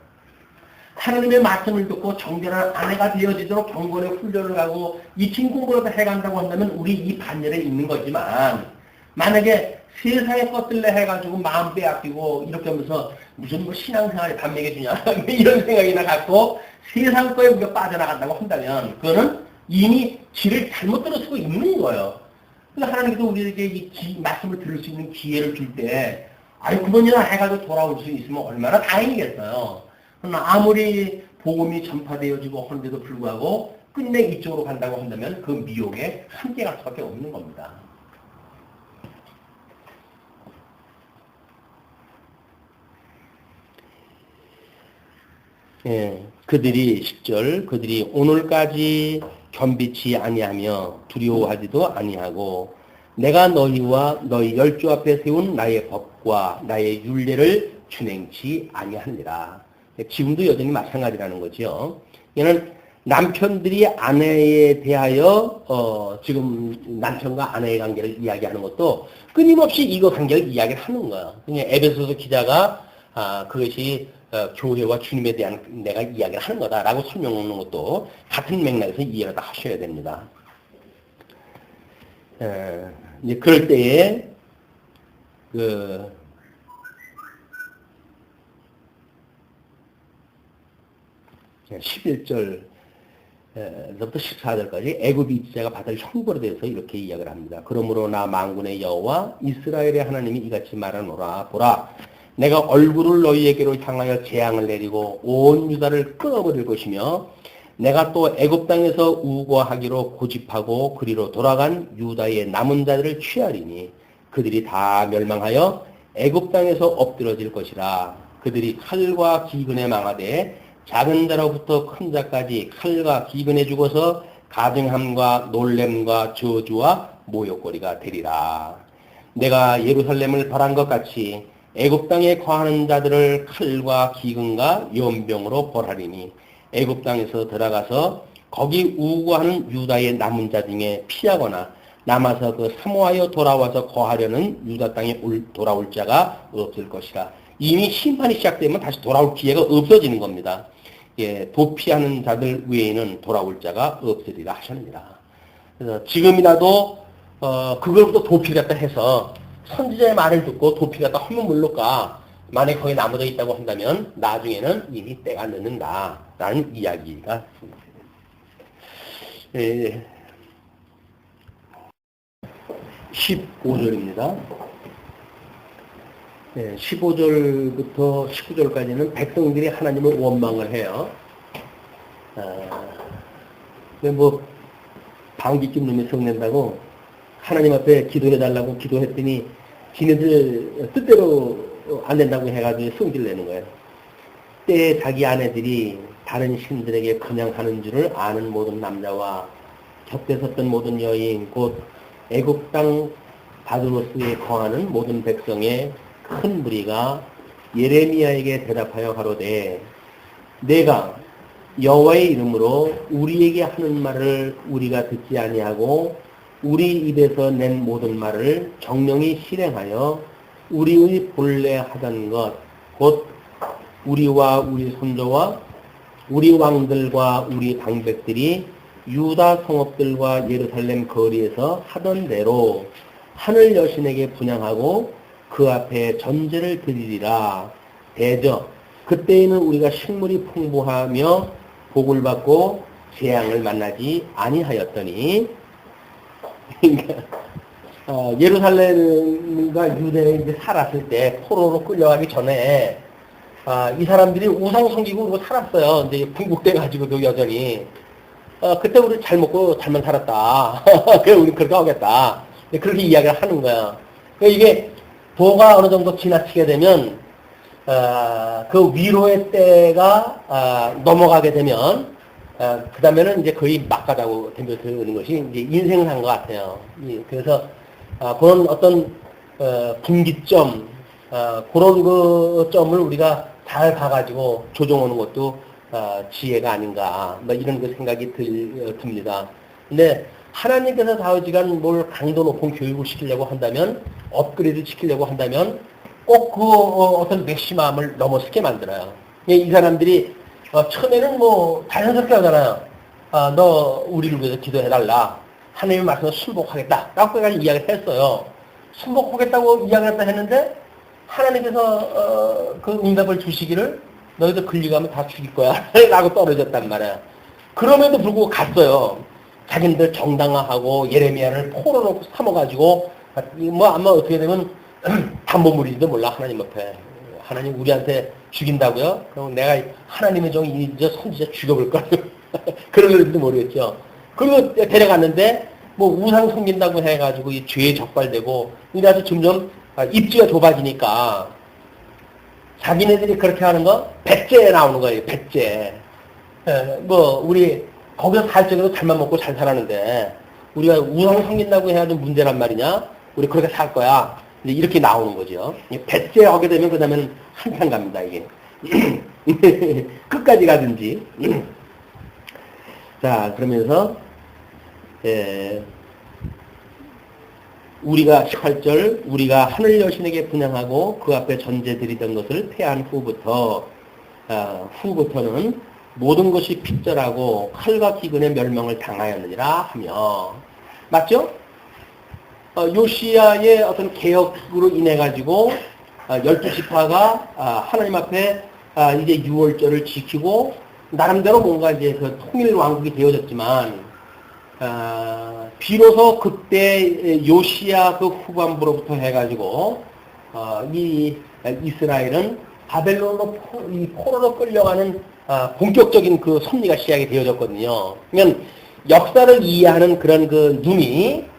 하나님의 말씀을 듣고 정결한 아내가 되어지도록 경건의 훈련을 하고 이 진공부를 해간다고 한다면 우리 이 반열에 있는 거지만 만약에 세상의 것들래 해가지고 마음 빼앗기고 이렇게 하면서 무슨 뭐 신앙생활에 밥 먹여주냐 이런 생각이나 갖고 세상 거에 우리가 빠져나간다고 한다면 그거는 이미 지를 잘못 들어쓰고 있는 거예요. 그러니까 하나님께서 우리에게 이 말씀을 들을 수 있는 기회를 줄 때 아이 그번이나 해가지고 돌아올 수 있으면 얼마나 다행이겠어요. 그러나 아무리 복음이 전파되어지고 하는데도 불구하고 끝내 이쪽으로 간다고 한다면 그 미혹에 함께 갈 수밖에 없는 겁니다. 예, 그들이 10절 그들이 오늘까지 겸비치 아니하며 두려워하지도 아니하고 내가 너희와 너희 열조 앞에 세운 나의 법과 나의 율례를 준행치 아니하니라. 지금도 여전히 마찬가지라는 거죠. 얘는 남편들이 아내에 대하여 지금 남편과 아내의 관계를 이야기하는 것도 끊임없이 이거 관계를 이야기를 하는 거예요. 에베소서 기자가 그것이 교회와 주님에 대한 내가 이야기를 하는 거다라고 설명하는 것도 같은 맥락에서 이해를 다 하셔야 됩니다. 이제 그럴 때에 11절부터 14절까지 애굽이 이제가 받을 형벌에 대해서 이렇게 이야기를 합니다. 그러므로 나 만군의 여호와 이스라엘의 하나님이 이같이 말하노라. 보라, 내가 얼굴을 너희에게로 향하여 재앙을 내리고 온 유다를 끊어버릴 것이며 내가 또 애굽 땅에서 우거하기로 고집하고 그리로 돌아간 유다의 남은 자들을 취하리니 그들이 다 멸망하여 애굽 땅에서 엎드러질 것이라. 그들이 칼과 기근에 망하되 작은 자로부터 큰 자까지 칼과 기근에 죽어서 가증함과 놀램과 저주와 모욕거리가 되리라. 내가 예루살렘을 벌한 것 같이 애굽 땅에 거하는 자들을 칼과 기근과 연병으로 벌하리니 애굽 땅에서 들어가서 거기 우고하는 유다의 남은 자 중에 피하거나 남아서 그 사모하여 돌아와서 거하려는 유다 땅에 돌아올 자가 없을 것이라. 이미 심판이 시작되면 다시 돌아올 기회가 없어지는 겁니다. 예, 도피하는 자들 외에는 돌아올 자가 없으리라 하셨느니라. 그래서 지금이라도 그걸부터 도피겠다 해서 선지자의 말을 듣고 도피겠다 하면 모를까. 만약에 거기 남아져 있다고 한다면 나중에는 이미 때가 늦는다라는 이야기가 있습니다. 15절입니다. 15절부터 19절까지는 백성들이 하나님을 원망을 해요. 뭐 방귀낌 놈이 성낸다고 하나님 앞에 기도해달라고 기도했더니 지네들 뜻대로 안 된다고 해가지고 성질 내는 거예요. 때에 자기 아내들이 다른 신들에게 그냥하는 줄을 아는 모든 남자와 곁에 섰던 모든 여인 곧 애굽 땅 바드로스에 거하는 모든 백성의 큰 무리가 예레미야에게 대답하여 가로되 내가 여호와의 이름으로 우리에게 하는 말을 우리가 듣지 아니하고 우리 입에서 낸 모든 말을 정령이 실행하여 우리의 본래 하던 것 곧 우리와 우리 손자와 우리 왕들과 우리 방백들이 유다 성읍들과 예루살렘 거리에서 하던 대로 하늘 여신에게 분향하고 그 앞에 전제를 드리리라. 대저 그때에는 우리가 식물이 풍부하며 복을 받고 재앙을 만나지 아니하였더니 그러니까 예루살렘과 유대에 이제 살았을 때 포로로 끌려가기 전에 이 사람들이 우상 섬기고 그러고 살았어요. 이제 궁극돼 가지고도 여전히 그때 우리 잘 먹고 잘만 살았다. 그래 우리 그렇게 하겠다. 그렇게 이야기를 하는 거야. 그러니까 이게 도가 어느 정도 지나치게 되면 그 위로의 때가 넘어가게 되면 그 다음에는 이제 거의 막가자고 되는 것이 이제 인생을 한 것 같아요. 그래서 그런 어떤 분기점 그런 그 점을 우리가 잘 봐가지고 조정하는 것도 지혜가 아닌가 뭐 이런 그 생각이 듭니다. 근데 하나님께서 다윗이간 뭘 강도 높은 교육을 시키려고 한다면 업그레이드 시키려고 한다면 꼭 그 어떤 맥시멈을 넘어서게 만들어요. 이 사람들이 처음에는 뭐 자연스럽게 하잖아요. 너 우리를 위해서 기도해달라. 하나님의 말씀을 순복하겠다. 라고 이야기를 했어요. 순복하겠다고 이야기를 했는데 하나님께서 그 응답을 주시기를 너희들 끌려가면 다 죽일 거야. 라고 떨어졌단 말이야. 그럼에도 불구하고 갔어요. 자기네들 정당화하고 예레미야를 포로로 삼아가지고 뭐 아마 어떻게 되면 담보물인지도 몰라 하나님 앞에. 하나님 우리한테 죽인다고요? 그럼 내가 하나님의 종이 이제 선지자 죽여볼 거야. 그런 건지도 모르겠죠. 그리고 데려갔는데 뭐 우상 섬긴다고 해가지고 이 죄에 적발되고 이래서 점점 입지가 좁아지니까 자기네들이 그렇게 하는 거 배째 나오는 거예요. 배째. 뭐 우리 거기서 살 적에도 잘만 먹고 잘 살았는데 우리가 우상 섬긴다고 해야 좀 문제란 말이냐? 우리 그렇게 살 거야. 이렇게 나오는 거죠. 배째 하게 되면 그 다음에는 한참 갑니다, 이게. 끝까지 가든지. 자, 그러면서, 우리가 18절, 우리가 하늘 여신에게 분양하고 그 앞에 전제 드리던 것을 패한 후부터는 모든 것이 핍절하고 칼과 기근의 멸망을 당하였느니라 하며. 맞죠? 요시야의 어떤 개혁으로 인해가지고, 12지파가, 하나님 앞에, 이제 6월절을 지키고, 나름대로 뭔가 이제 그 통일 왕국이 되어졌지만, 비로소 그때 요시야 그 후반부로부터 해가지고, 이 이스라엘은 바벨론으로 포로로 끌려가는, 본격적인 그 섭리가 시작이 되어졌거든요. 그러면 역사를 이해하는 그런 그 눈이,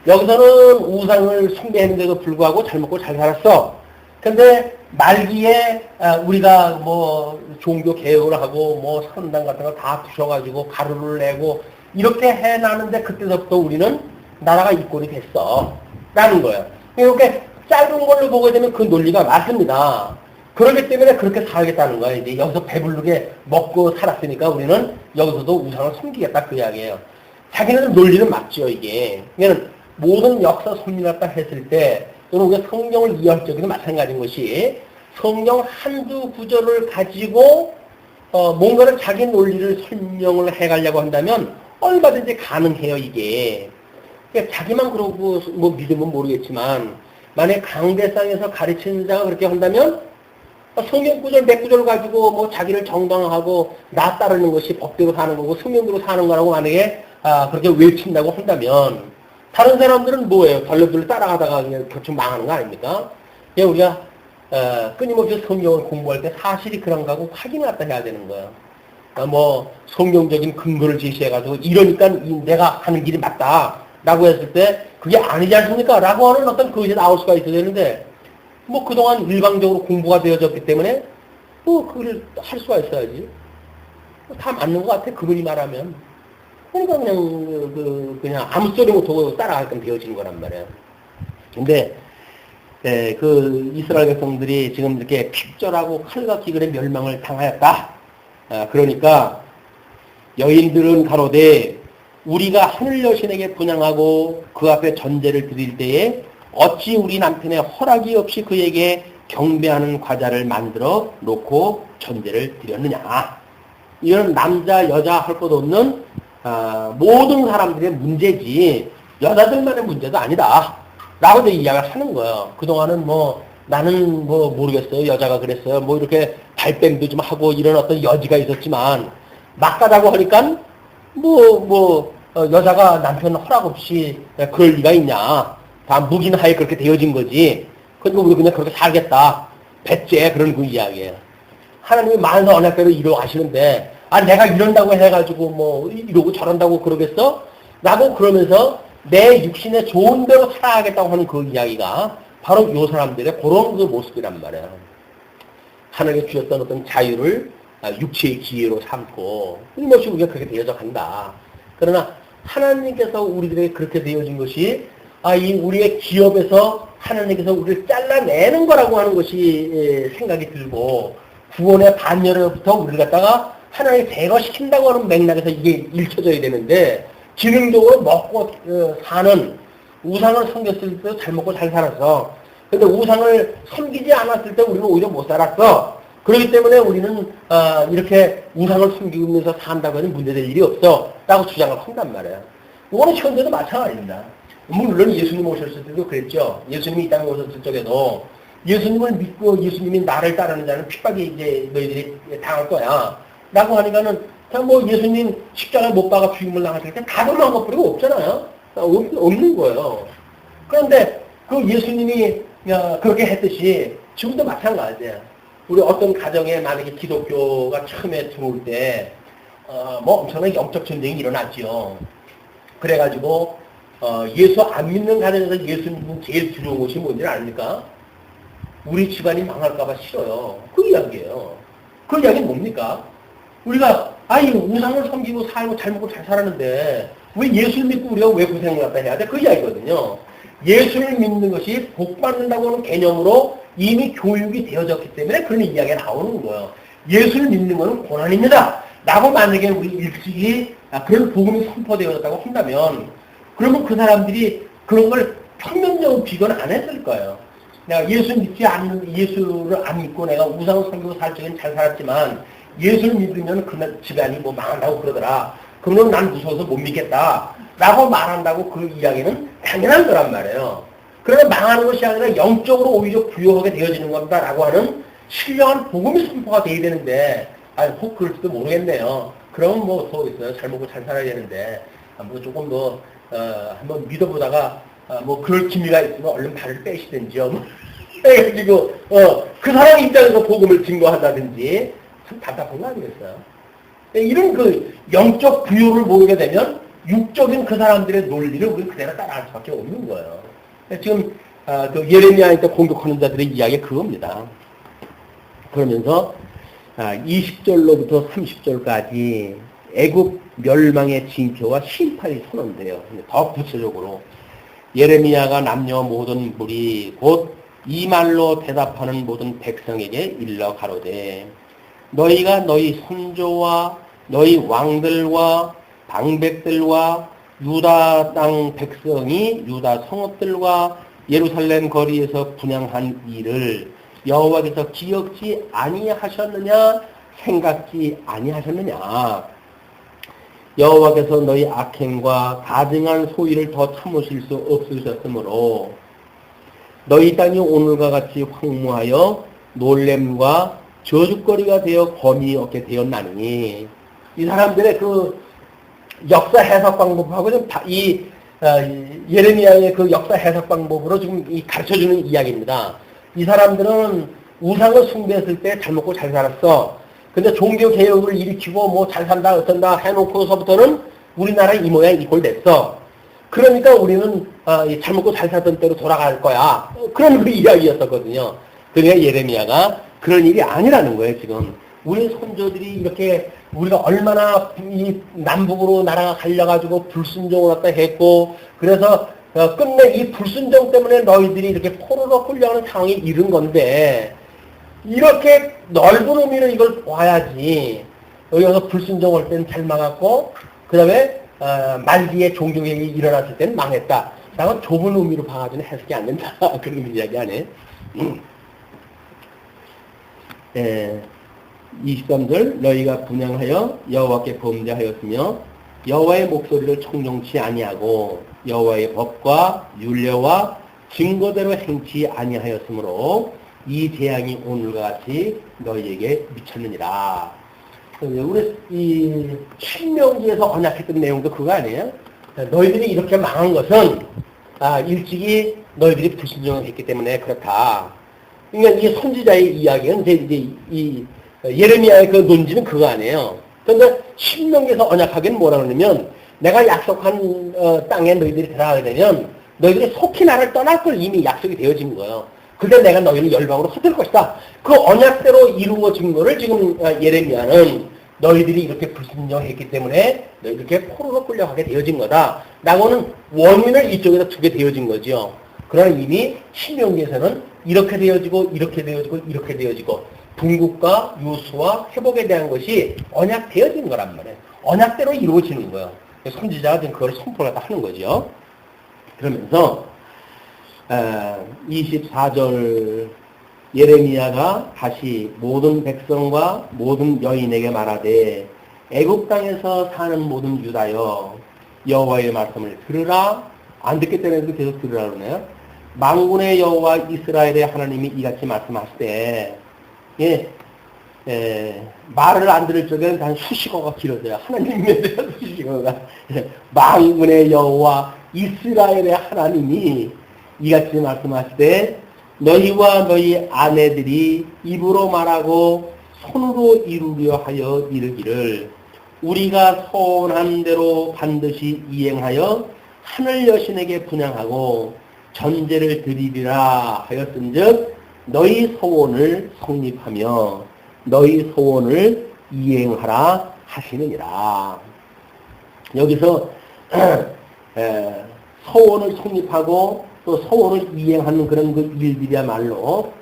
여기서는 우상을 숭배했는데도 불구하고 잘 먹고 잘 살았어. 근데 말기에 우리가 뭐 종교 개혁을 하고 뭐 선당 같은 거 다 부셔가지고 가루를 내고 이렇게 해나는데 그때부터 우리는 나라가 이꼴이 됐어. 라는 거예요. 이렇게 짧은 걸로 보게 되면 그 논리가 맞습니다. 그렇기 때문에 그렇게 살겠다는 거예요. 이제 여기서 배부르게 먹고 살았으니까 우리는 여기서도 우상을 섬기겠다 그 이야기예요. 자기네들 논리는 맞죠, 이게. 그러니까 모든 역사 섭리를 했을 때, 또는 우리가 성경을 이해할 적에도 마찬가지인 것이, 성경 한두 구절을 가지고, 뭔가를 자기 논리를 설명을 해가려고 한다면, 얼마든지 가능해요, 이게. 그러니까 자기만 그러고, 뭐 믿으면 모르겠지만, 만약에 강대상에서 가르치는 자가 그렇게 한다면, 성경 구절, 몇 구절 가지고, 뭐 자기를 정당화하고, 나 따르는 것이 법대로 사는 거고, 성경대로 사는 거라고 만약에, 그렇게 외친다고 한다면, 다른 사람들은 뭐예요? 덜렁덜렁 따라가다가 그냥 격추 망하는 거 아닙니까? 그냥 우리가 끊임없이 성경을 공부할 때 사실이 그런가 하고 확인을 갖다 해야 되는 거예요. 뭐 성경적인 근거를 제시해가지고 이러니까 내가 하는 길이 맞다 라고 했을 때 그게 아니지 않습니까? 라고 하는 어떤 그것이 나올 수가 있어야 되는데 뭐 그동안 일방적으로 공부가 되어졌기 때문에 뭐 그걸 할 수가 있어야지. 다 맞는 것 같아, 그분이 말하면. 그러니까 그냥 아무 소리 못하고 따라가게끔 되어지는 거란 말이에요. 근데, 그 이스라엘 백성들이 지금 이렇게 핍절하고 칼과 기근의 멸망을 당하였다. 그러니까 여인들은 가로되 우리가 하늘 여신에게 분양하고 그 앞에 전제를 드릴 때에 어찌 우리 남편의 허락이 없이 그에게 경배하는 과자를 만들어 놓고 전제를 드렸느냐. 이런 남자, 여자 할 것 없는 모든 사람들의 문제지 여자들만의 문제도 아니다 라고 이제 이야기를 하는 거예요. 그동안은 뭐 나는 뭐 모르겠어요, 여자가 그랬어요, 뭐 이렇게 발뺌도 좀 하고 이런 어떤 여지가 있었지만 막 가자고 하니까 여자가 남편 허락 없이 그럴 리가 있냐. 다 묵인하에 그렇게 되어진 거지. 그러니까 우리 그냥 그렇게 살겠다. 배째 그런 그 이야기예요. 하나님이 만사 언약대로 이루어가시는데 내가 이런다고 해가지고 뭐 이러고 저런다고 그러겠어? 라고 그러면서 내 육신에 좋은 대로 살아야겠다고 하는 그 이야기가 바로 이 사람들의 그런 그 모습이란 말이야. 하나님께 주셨던 어떤 자유를 육체의 기회로 삼고 끊임없이 우리가 그렇게 되어져 간다. 그러나 하나님께서 우리들에게 그렇게 되어진 것이 이 우리의 기업에서 하나님께서 우리를 잘라내는 거라고 하는 것이 생각이 들고 구원의 반열에부터 우리를 갖다가 하나님 제거시킨다고 하는 맥락에서 이게 읽혀져야 되는데 기능적으로 먹고 사는 우상을 섬겼을 때도 잘 먹고 잘 살았어. 근데 우상을 섬기지 않았을 때 우리는 오히려 못 살았어. 그렇기 때문에 우리는 이렇게 우상을 섬기면서 산다고 해도 문제될 일이 없어 라고 주장을 한단 말이에요. 이거는 현재도 마찬가지입니다. 물론 예수님 오셨을 때도 그랬죠. 예수님이 이 땅에 오셨을 적에도 예수님을 믿고 예수님이 나를 따르는 자는 핍박이 이제 너희들이 당할 거야 라고 하니까는 그냥 뭐 예수님 십자가에 못 박아 죽임을 당했을 때 가늠한 것뿐이고 없잖아요. 없는 거예요. 그런데 그 예수님이 그렇게 했듯이 지금도 마찬가지예요. 우리 어떤 가정에 만약에 기독교가 처음에 들어올 때 뭐 엄청난 영적 전쟁이 일어났지요. 그래가지고 예수 안 믿는 가정에서 예수 믿는 제일 두려운 것이 뭔지 아닙니까? 우리 집안이 망할까봐 싫어요. 그 이야기예요. 그 이야기는 뭡니까? 우리가 우상을 섬기고 살고 잘 먹고 잘 살았는데 왜 예수를 믿고 우리가 왜 고생을 갖다 해야 돼? 그 이야기거든요. 예수를 믿는 것이 복 받는다고 하는 개념으로 이미 교육이 되어졌기 때문에 그런 이야기가 나오는 거예요. 예수를 믿는 것은 고난입니다. 라고 만약에 우리 일찍이 그런 복음이 선포되어졌다고 한다면 그러면 그 사람들이 그런 걸 평면적으로 비교는 안 했을 거예요. 내가 예수를 안 믿고 내가 우상을 섬기고 살 적에는 잘 살았지만 예수를 믿으면 그 집안이 뭐 망한다고 그러더라. 그러면 난 무서워서 못 믿겠다. 라고 말한다고 그 이야기는 당연한 거란 말이에요. 그러면 망하는 것이 아니라 영적으로 오히려 부여하게 되어지는 겁니다. 라고 하는 신령한 복음이 선포가 돼야 되는데 혹 그럴지도 모르겠네요. 그러면 뭐 더 있어요. 잘 먹고 잘 살아야 되는데 뭐 조금 더 한번 믿어보다가 뭐 그럴 기미가 있으면 얼른 발을 빼시든지요. 뭐 해가지고 그 사람 입장에서 복음을 증거한다든지 참 답답한 거 아니겠어요? 이런 그 영적 부여를 모르게 되면 육적인 그 사람들의 논리를 우리는 그대로 따라갈 수밖에 없는 거예요. 지금 그 예레미야한테 공격하는 자들의 이야기가 그겁니다. 그러면서 20절로부터 30절까지 애굽 멸망의 징표와 심판이 선언돼요. 더 구체적으로 예레미야가 남녀 모든 무리 곧 이 말로 대답하는 모든 백성에게 일러 가로되 너희가 너희 선조와 너희 왕들과 방백들과 유다 땅 백성이 유다 성읍들과 예루살렘 거리에서 분향한 일을 여호와께서 기억지 아니하셨느냐 생각지 아니하셨느냐. 여호와께서 너희 악행과 가증한 소위를 더 참으실 수 없으셨으므로 너희 땅이 오늘과 같이 황무하여 놀램과 저주거리가 되어 검이 없게 되었나니. 이 사람들의 그 역사 해석 방법하고 좀 이 예레미야의 그 역사 해석 방법으로 지금 가르쳐주는 이야기입니다. 이 사람들은 우상을 숭배했을 때 잘 먹고 잘 살았어. 근데 종교 개혁을 일으키고 뭐 잘 산다 어쩐다 해놓고서부터는 우리나라 이 모양 이 꼴 됐어. 그러니까 우리는 잘 먹고 잘 살던 때로 돌아갈 거야. 그런 그 이야기였었거든요. 그러니까 예레미야가 그런 일이 아니라는 거예요. 지금 우리 손조들이 이렇게 우리가 얼마나 이 남북으로 나라가 갈려가지고 불순종을 갖다 했고 그래서 끝내 이 불순종 때문에 너희들이 이렇게 포로로 끌려가는 상황에 이른 건데 이렇게 넓은 의미로 이걸 보아야지. 여기 와서 불순종할 때는 잘 막았고 그 다음에 말기에 종교개혁이 일어났을 때는 망했다. 라고 좁은 의미로 봐가지고 해석이 안 된다. 그런 이야기 안 해. 23절 너희가 분향하여 여호와께 범죄하였으며 여호와의 목소리를 청종치 아니하고 여호와의 법과 율례와 증거대로 행치 아니하였으므로 이 재앙이 오늘과 같이 너희에게 미쳤느니라. 우리 이 신명기에서 언약했던 내용도 그거 아니에요? 너희들이 이렇게 망한 것은 일찍이 너희들이 불순종을 했기 때문에 그렇다. 그러니까 이 선지자의 이야기는 이제 이 예레미야의 그 논지는 그거 아니에요. 그런데 신명기에서 언약하기는 뭐라 그러냐면 내가 약속한 땅에 너희들이 들어가게 되면 너희들이 속히 나를 떠날 걸 이미 약속이 되어진 거예요. 그때 내가 너희를 열방으로 흩을 것이다. 그 언약대로 이루어진 거를 지금 예레미야는 너희들이 이렇게 불순종했기 때문에 너희들 이렇게 포로로 끌려가게 되어진 거다. 라고는 원인을 이쪽에다 두게 되어진 거죠. 그러나 이미 신명기에서는 이렇게 되어지고 이렇게 되어지고 이렇게 되어지고 분국과 유수와 회복에 대한 것이 언약되어진 거란 말이에요. 언약대로 이루어지는 거예요. 선지자가 지금 그걸 선포를 하는 거죠. 그러면서 24절 예레미야가 다시 모든 백성과 모든 여인에게 말하되 애굽 땅에서 사는 모든 유다여 여호와의 말씀을 들으라. 안 듣기 때문에 계속 들으라 그러네요. 만군의 여호와 이스라엘의 하나님이 이같이 말씀하시되 말을 안 들을 적에는 단 수식어가 길어져요. 하나님에 대한 수식어가 만군의 여호와 이스라엘의 하나님이 이같이 말씀하시되 너희와 너희 아내들이 입으로 말하고 손으로 이루려 하여 이르기를 우리가 소원한 대로 반드시 이행하여 하늘 여신에게 분향하고 전제를 드리리라 하였은즉 너희 소원을 성립하며 너희 소원을 이행하라 하시느니라. 여기서 소원을 성립하고 또 소원을 이행하는 그런 그 일들이야말로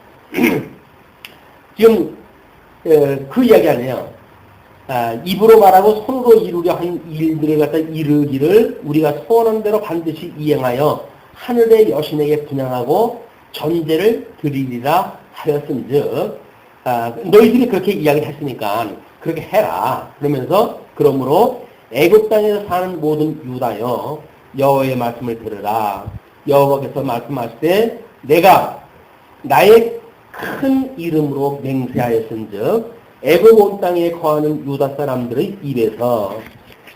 지금 그 이야기 아니에요. 입으로 말하고 손으로 이루려 한 일들을 갖다 이루기를 우리가 소원한 대로 반드시 이행하여 하늘의 여신에게 분향하고 전제를 드리리라 하였은즉 너희들이 그렇게 이야기를 했으니까 그렇게 해라. 그러면서 그러므로 애굽 땅에서 사는 모든 유다여 여호와의 말씀을 들으라. 여호와께서 말씀하실 때 내가 나의 큰 이름으로 맹세하였은즉 애굽 온 땅에 거하는 유다 사람들의 입에서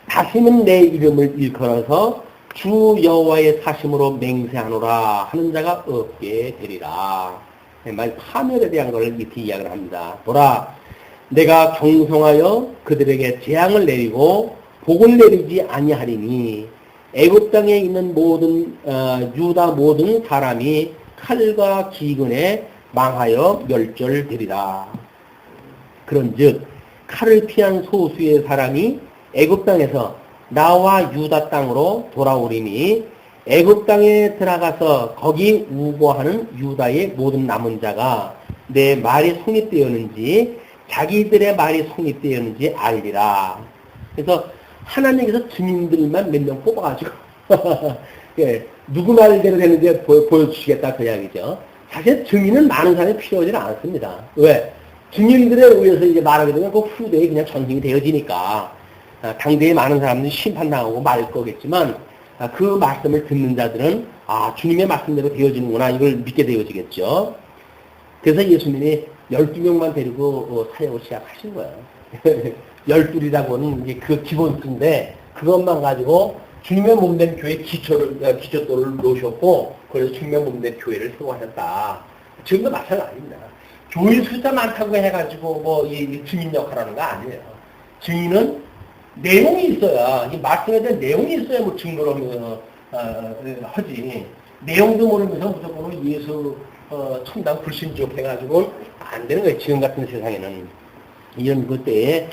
다시는 내 이름을 일컬어서 주 여호와의 사심으로 맹세하노라 하는 자가 없게 되리라. 파멸에 대한 것을 이렇게 이야기를 합니다. 보라, 내가 경성하여 그들에게 재앙을 내리고 복을 내리지 아니하리니 애굽 땅에 있는 모든 유다 모든 사람이 칼과 기근에 망하여 멸절되리라. 그런즉 칼을 피한 소수의 사람이 애굽 땅에서 나와 유다 땅으로 돌아오리니 애굽 땅에 들어가서 거기 우거하는 유다의 모든 남은 자가 내 말이 성립되었는지 자기들의 말이 성립되었는지 알리라. 그래서 하나님께서 증인들만 몇 명 뽑아가지고 예, 누구 말대로 되는지 보여주시겠다 그 이야기죠. 사실 증인은 많은 사람이 필요하지 않습니다. 왜? 증인들에 의해서 이제 말하게 되면 그 후대에 그냥 전승이 되어지니까 당대에 많은 사람들이 심판당하고 말 거겠지만 그 말씀을 듣는 자들은 주님의 말씀대로 되어지는구나 이걸 믿게 되어지겠죠. 그래서 예수님이 12명만 데리고 사역을 시작하신 거예요. 12이라고는 이게 그 기본수인데 그것만 가지고 주님의 몸된 교회 기초돌을 놓으셨고 그래서 주님의 몸된 교회를 세워하셨다. 지금도 마찬가지입니다. 교회 숫자 많다고 해가지고 이 증인 역할하는 거 아니에요. 증인은 내용이 있어야 이 말씀에 대한 내용이 있어야 증거를 하지. 내용도 모르면서 무조건 예수 천당 불신족 해가지고 안 되는 거예요. 지금 같은 세상에는. 이런 그때에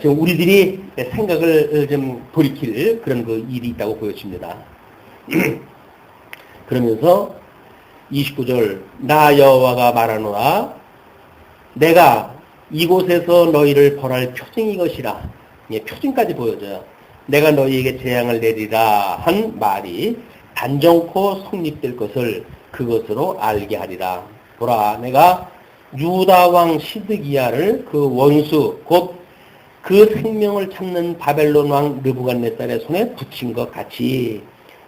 지금 우리들이 생각을 좀 돌이킬 그런 그 일이 있다고 보여집니다. 그러면서 29절 나 여호와가 말하노라 내가 이곳에서 너희를 벌할 표징이 것이라. 표징까지 보여줘요. 내가 너희에게 재앙을 내리라 한 말이 단정코 성립될 것을 그것으로 알게 하리라. 보라 내가 유다 왕 시드기야를 그 원수 곧 그 생명을 찾는 바벨론 왕 느부갓네살의 손에 붙인 것 같이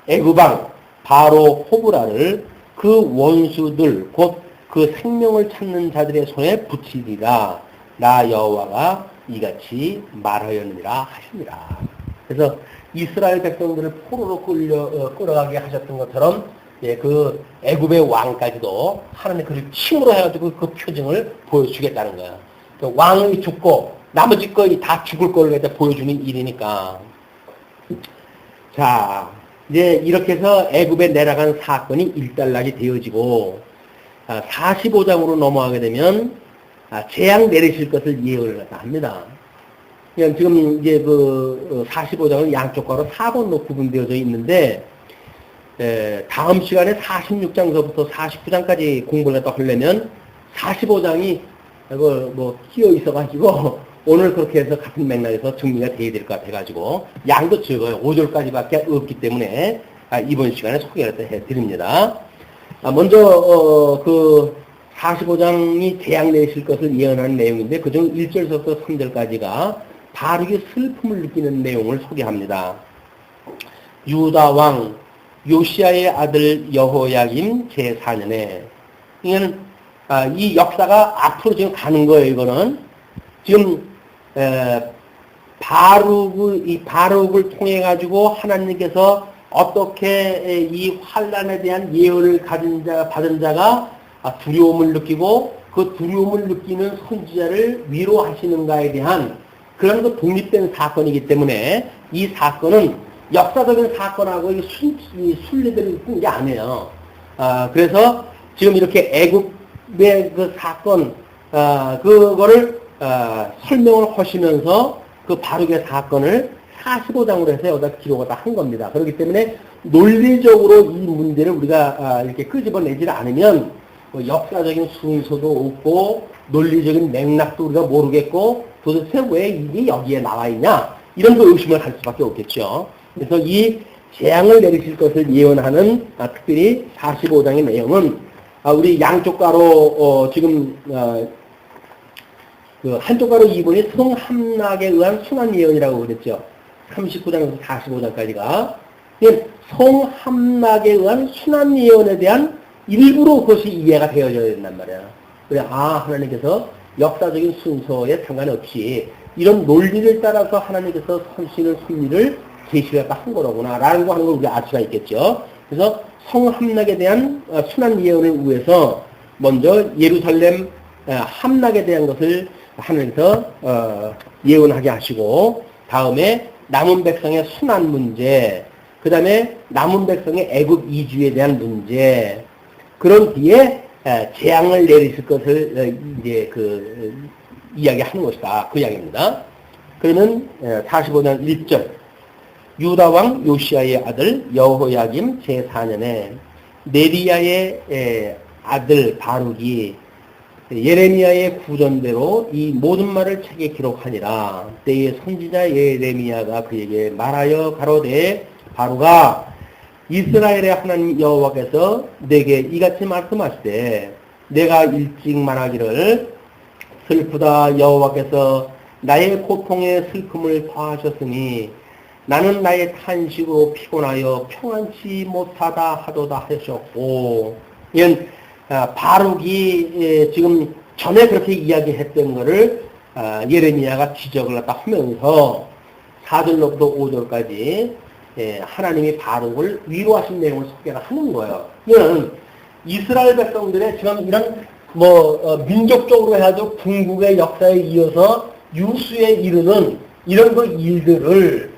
애굽 왕 바로 호브라를 그 원수들 곧 그 생명을 찾는 자들의 손에 붙이리라. 나 여호와가 이같이 말하였느니라 하십니다. 그래서 이스라엘 백성들을 포로로 끌어가게 하셨던 것처럼 예, 그 애굽의 왕까지도 하나님 그를 칭으로 해가지고 그 표징을 보여주겠다는 거야. 그 왕이 죽고 나머지 거의 다 죽을 걸로 보여주는 일이니까. 자, 이제 이렇게 해서 애굽에 내려간 사건이 일단락이 되어지고 45장으로 넘어가게 되면 재앙 내리실 것을 예언을 합니다. 지금 이제 그 45장은 양쪽과로 4번로 구분되어져 있는데 다음 시간에 46장서부터 49장까지 공부를 했다 하려면 45장이 뭐 끼어 있어가지고 오늘 그렇게 해서 같은 맥락에서 정리가 돼야 될 것 같아가지고 양도 적어요. 5절까지밖에 없기 때문에 이번 시간에 소개를 해드립니다. 먼저 그 45장이 재앙 내실 것을 예언하는 내용인데 그중 1절부터 3절까지가 바룩이 슬픔을 느끼는 내용을 소개합니다. 유다 왕 요시야의 아들 여호야김 제4년에 이거는 이 역사가 앞으로 지금 가는 거예요. 이거는 지금 바룩을 통해 가지고 하나님께서 어떻게 이 환란에 대한 예언을 받은 자가 두려움을 느끼고 그 두려움을 느끼는 선지자를 위로하시는가에 대한 그런 그 독립된 사건이기 때문에 이 사건은 역사적인 사건하고 순리들이 있는 게 아니에요. 그래서 지금 이렇게 애굽의 그 사건, 그거를 설명을 하시면서 그 바룩의 사건을 45장으로 해서 여기다 기록을 다 한 겁니다. 그렇기 때문에 논리적으로 이 문제를 우리가 이렇게 끄집어내지 않으면 뭐 역사적인 순서도 없고 논리적인 맥락도 우리가 모르겠고 도대체 왜 이게 여기에 나와 있냐 이런 거 의심을 할 수밖에 없겠죠. 그래서 이 재앙을 내리실 것을 예언하는 특별히 45장의 내용은 우리 양쪽 가로 지금 그 한쪽 가로 2번이 성함락에 의한 순환 예언이라고 그랬죠. 39장에서 45장까지가 성함락에 의한 순환 예언에 대한 일부러 그것이 이해가 되어져야 된단 말이야. 그래, 하나님께서 역사적인 순서에 상관없이 이런 논리를 따라서 하나님께서 선신을 섭리를 제시를 한 거로구나 라는 거 하는 걸 우리가 알 수가 있겠죠. 그래서 성함락에 대한 순환 예언을 위해서 먼저 예루살렘 함락에 대한 것을 하나님께서 예언하게 하시고 다음에 남은 백성의 순환 문제, 그 다음에 남은 백성의 애굽 이주에 대한 문제, 그런 뒤에 재앙을 내리실 것을 이제 그 이야기하는 것이다. 그 이야기입니다. 그러면 45장 1절 유다 왕 요시야의 아들 여호야김 제4년에 네리야의 아들 바룩이 예레미야의 구전대로 이 모든 말을 책에 기록하니라. 때에 선지자 예레미야가 그에게 말하여 가로되 바룩아 이스라엘의 하나님 여호와께서 내게 이같이 말씀하시되 내가 일찍 말하기를 슬프다 여호와께서 나의 고통에 슬픔을 더하셨으니 나는 나의 탄식으로 피곤하여 평안치 못하다 하도다 하셨고 이건 바룩이 지금 전에 그렇게 이야기했던 것을 예레미야가 지적을 하면서 4절로부터 5절까지 하나님이 바룩을 위로하신 내용을 소개를 하는 거예요. 이는 이스라엘 백성들의 지금 이런 민족적으로 해가지고 궁극의 역사에 이어서 유수에 이르는 이런 그 일들을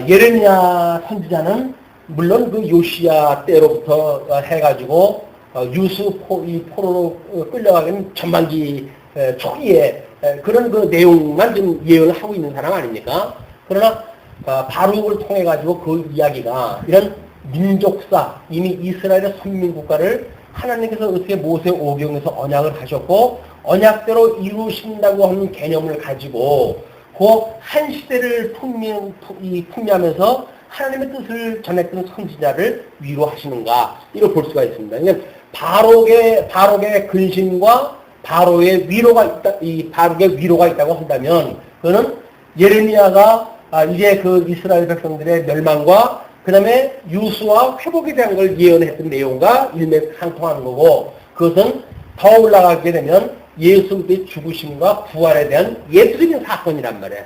예레미야 선지자는 물론 그 요시야 때로부터 해가지고 유수 포로로 끌려가는 전반기 초기에 그런 그 내용만 지금 예언을 하고 있는 사람 아닙니까? 그러나 바룩을 통해 가지고 그 이야기가 이런 민족사 이미 이스라엘의 선민국가를 하나님께서 어떻게 모세 오경에서 언약을 하셨고 언약대로 이루신다고 하는 개념을 가지고 그 한 시대를 풍미하면서 하나님의 뜻을 전했던 선지자를 위로하시는가 이걸 볼 수가 있습니다. 그러니까 바룩의 근심과 바로의 위로가 있다, 이 바룩의 위로가 있다고 한다면 그거는 예레미야가 이제 그 이스라엘 백성들의 멸망과 그 다음에 유수와 회복에 대한 걸 예언했던 내용과 일맥상통하는 거고 그것은 더 올라가게 되면 예수 그리스도의 죽으심과 부활에 대한 예술적인 사건이란 말이에요.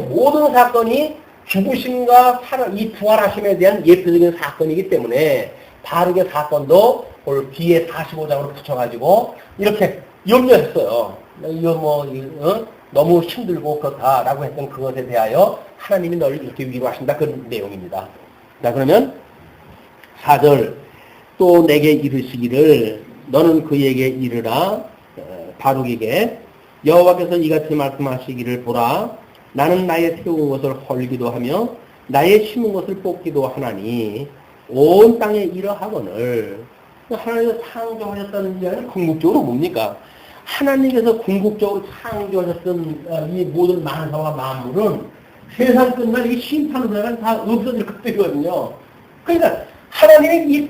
모든 사건이 죽으심과 이 부활하심에 대한 예표적인 사건이기 때문에 바르게 사건도 오늘 뒤에 45장으로 붙여가지고 이렇게 염려했어요. 이거 너무 힘들고 그렇다라고 했던 그것에 대하여 하나님이 너를 이렇게 위로하신다. 그런 내용입니다. 자, 그러면 4절 또 내게 이르시기를 너는 그에게 이르라 바룩에게 여호와께서 이같이 말씀하시기를 보라 나는 나의 세운 것을 헐기도 하며 나의 심은 것을 뽑기도 하나니 온 땅에 이러하거늘 하나님께서 창조하셨다는 이야기는 궁극적으로 뭡니까? 하나님께서 궁극적으로 창조하셨던 이 모든 만사와 만물은 세상 끝날 이 심판으로 다 없어질 것들이거든요. 그러니까 하나님의 이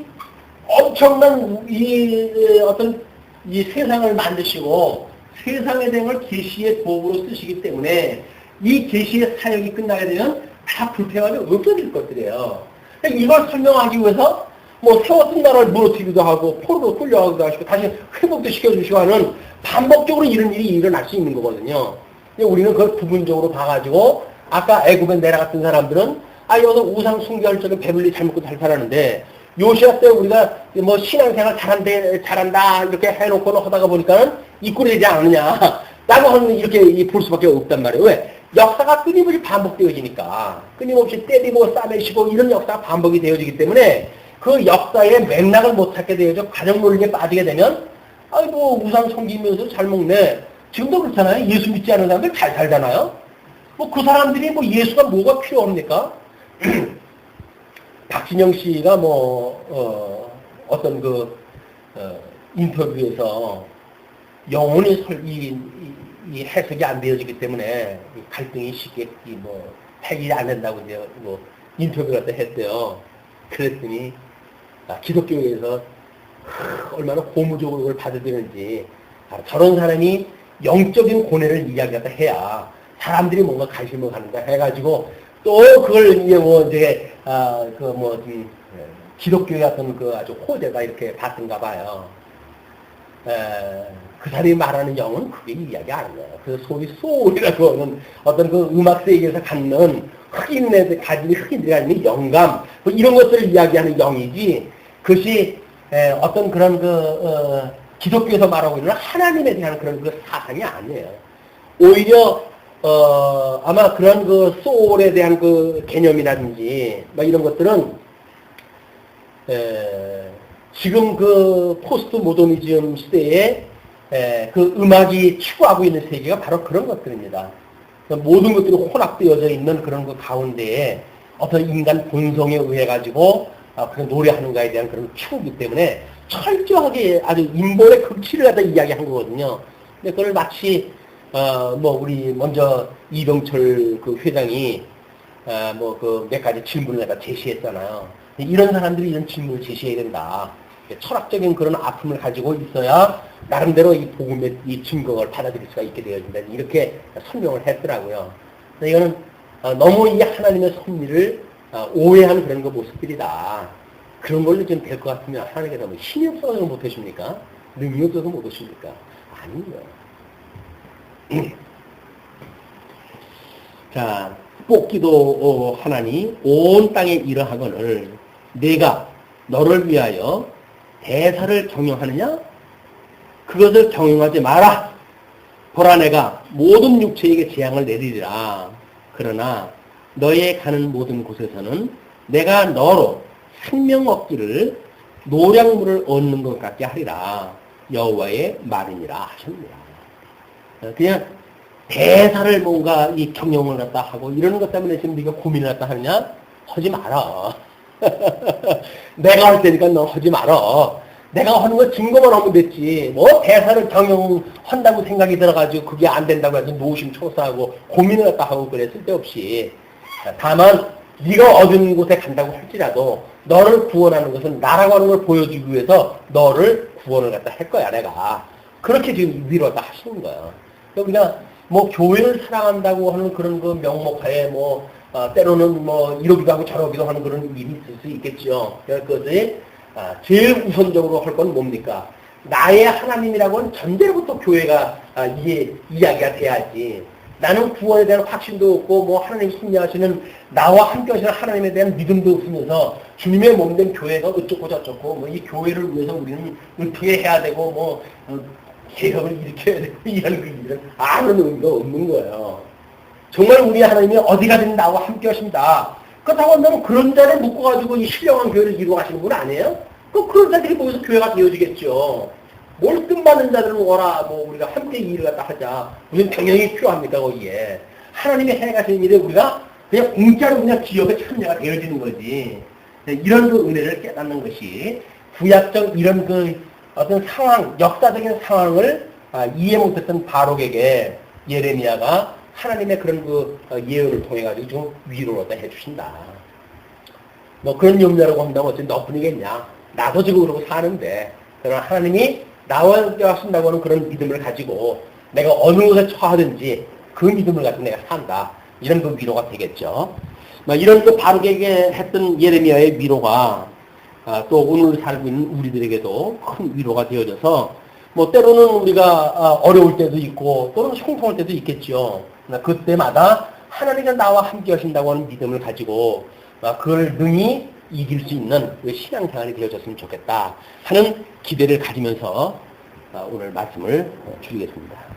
엄청난 이 세상을 만드시고 세상에 대한 걸 계시의 도구로 쓰시기 때문에 이 계시의 사역이 끝나게 되면 다 불평하며 없어질 것들이에요. 그러니까 이걸 설명하기 위해서 세웠던 나라를 무너뜨리기도 하고 포로로 끌려가기도 하시고 다시 회복도 시켜주시고 하는 반복적으로 이런 일이 일어날 수 있는 거거든요. 우리는 그걸 부분적으로 봐가지고 아까 애굽에 내려갔던 사람들은 여기서 우상 숭배할 적에 배불리 잘 먹고 잘 살았는데 요시아 때 우리가 신앙생활 잘한다 이렇게 해놓고는 하다가 보니까는 이 꼴이 되지 않느냐 라고 하는 이렇게 볼 수밖에 없단 말이에요. 왜? 역사가 끊임없이 반복되어지니까 끊임없이 때리고 싸매시고 이런 역사가 반복이 되어지기 때문에 그 역사의 맥락을 못 찾게 되어져 가정 논리에 빠지게 되면 우상 섬기면서 잘 먹네. 지금도 그렇잖아요. 예수 믿지 않는 사람들 잘 살잖아요. 그 사람들이 예수가 뭐가 필요합니까? 박진영 씨가 어떤 인터뷰에서 영혼이 이 해석이 안 되어지기 때문에 갈등이 쉽게 해결이 안 된다고 이제 인터뷰 같은 했대요. 그랬더니 기독교에서 얼마나 고무적으로 그걸 받아들이는지 저런 사람이 영적인 고뇌를 이야기하다 해야 사람들이 뭔가 관심을 갖는다 해가지고 또 그걸 이제 기독교의 어떤 아주 호재가 이렇게 받던가 봐요. 그 사람이 말하는 영은 그게 이야기 아니에요. 그 소위 소울이라고 하는 어떤 음악 세계에서 갖는 흑인들이 가지는 영감 이런 것들을 이야기하는 영이지 그것이 어떤 그런 기독교에서 말하고 있는 하나님에 대한 그런 사상이 아니에요. 오히려 아마 그런 소울에 대한 개념이라든지 이런 것들은 지금 포스트 모더니즘 시대에 음악이 추구하고 있는 세계가 바로 그런 것들입니다. 모든 것들이 혼합되어져 있는 그런 가운데에 어떤 인간 본성에 의해 가지고 그런 노래하는 거에 대한 그런 추구이기 때문에 철저하게 아주 인본의 극치를 갖다 이야기한 거거든요. 근데 그걸 마치 우리 먼저 이병철 회장이 몇 가지 질문을 갖다 제시했잖아요. 이런 사람들이 이런 질문을 제시해야 된다. 철학적인 그런 아픔을 가지고 있어야 나름대로 이 복음의 이 증거를 받아들일 수가 있게 되어진다. 이렇게 설명을 했더라고요. 이거는 너무 이 하나님의 섭리를 오해하는 그런 모습들이다. 그런 걸로 좀 될 것 같으면 하나님께서 힘이 없어서 못하십니까? 능력이 없어서 못하십니까? 아니에요. 자, 뽑기도 하나니 온 땅에 이러하거늘 내가 너를 위하여 대사를 경영하느냐? 그것을 경영하지 마라. 보라 내가 모든 육체에게 재앙을 내리리라. 그러나 너의 가는 모든 곳에서는 내가 너로 생명 얻기를 노량물을 얻는 것 같게 하리라. 여호와의 말이니라 하셨느니라. 그냥 대사를 뭔가 이 경영을 갖다 하고 이러는 것 때문에 지금 네가 고민을 갖다 하느냐? 하지 마라. 내가 할 테니까 너 하지 마라. 내가 하는 거 증거만 하면 됐지. 대사를 경영한다고 생각이 들어가지고 그게 안 된다고 해서 노심초사하고 고민을 갖다 하고 그래 쓸데없이. 다만 네가 어두운 곳에 간다고 할지라도 너를 구원하는 것은 나라고 하는 걸 보여주기 위해서 너를 구원을 갖다 할 거야 내가. 그렇게 지금 위로다 하시는 거야. 그러니까 교회를 사랑한다고 하는 그런 명목하에 때로는 이러기도 하고 저러기도 하는 그런 일이 있을 수 있겠죠. 그것이 제일 우선적으로 할 건 뭡니까? 나의 하나님이라고는 전제로부터 교회가 이야기가 돼야지. 나는 구원에 대한 확신도 없고 뭐 하나님 승리하시는 나와 함께 하시는 하나님에 대한 믿음도 없으면서 주님의 몸된 교회가 어쩌고 저쩌고 뭐 이 교회를 위해서 우리는 어떻게 해야 되고 뭐 개혁을 일으켜야 되고 이런 아무런 의미가 없는 거예요. 정말 우리 하나님이 어디 가든 나와 함께 하십니다. 그렇다고 한다면 그런 자를 묶어가지고 이 신령한 교회를 이루어가시는 분 아니에요? 그런 자들이 모여서 교회가 되어지겠죠. 뭘 뜻받는 자들은 오라, 뭐, 우리가 함께 일을 갖다 하자. 무슨 병영이 필요합니까, 거기에. 하나님이 해가시는 일에 우리가 그냥 공짜로 그냥 기업에 참여가 되어지는 거지. 이런 그 은혜를 깨닫는 것이 구약적 이런 그 어떤 상황, 역사적인 상황을 이해 못했던 바록에게 예레미야가 하나님의 그런 그 예언을 통해가지고 좀 위로를 얻어 해주신다. 뭐 그런 염려라고 한다면 어째 너뿐이겠냐. 나도 지금 그러고 사는데. 그러나 하나님이 나와 함께 하신다고 하는 그런 믿음을 가지고 내가 어느 곳에 처하든지 그 믿음을 가지고 내가 산다. 이런 그 위로가 되겠죠. 이런 그 바룩에게 했던 예레미야의 위로가 또 오늘 살고 있는 우리들에게도 큰 위로가 되어져서 뭐 때로는 우리가 어려울 때도 있고 또는 형통할 때도 있겠죠. 그때마다 하나님이 나와 함께 하신다고 하는 믿음을 가지고 그걸 능히 이길 수 있는 신앙생활이 되어졌으면 좋겠다 하는 기대를 가지면서 오늘 말씀을 줄이겠습니다.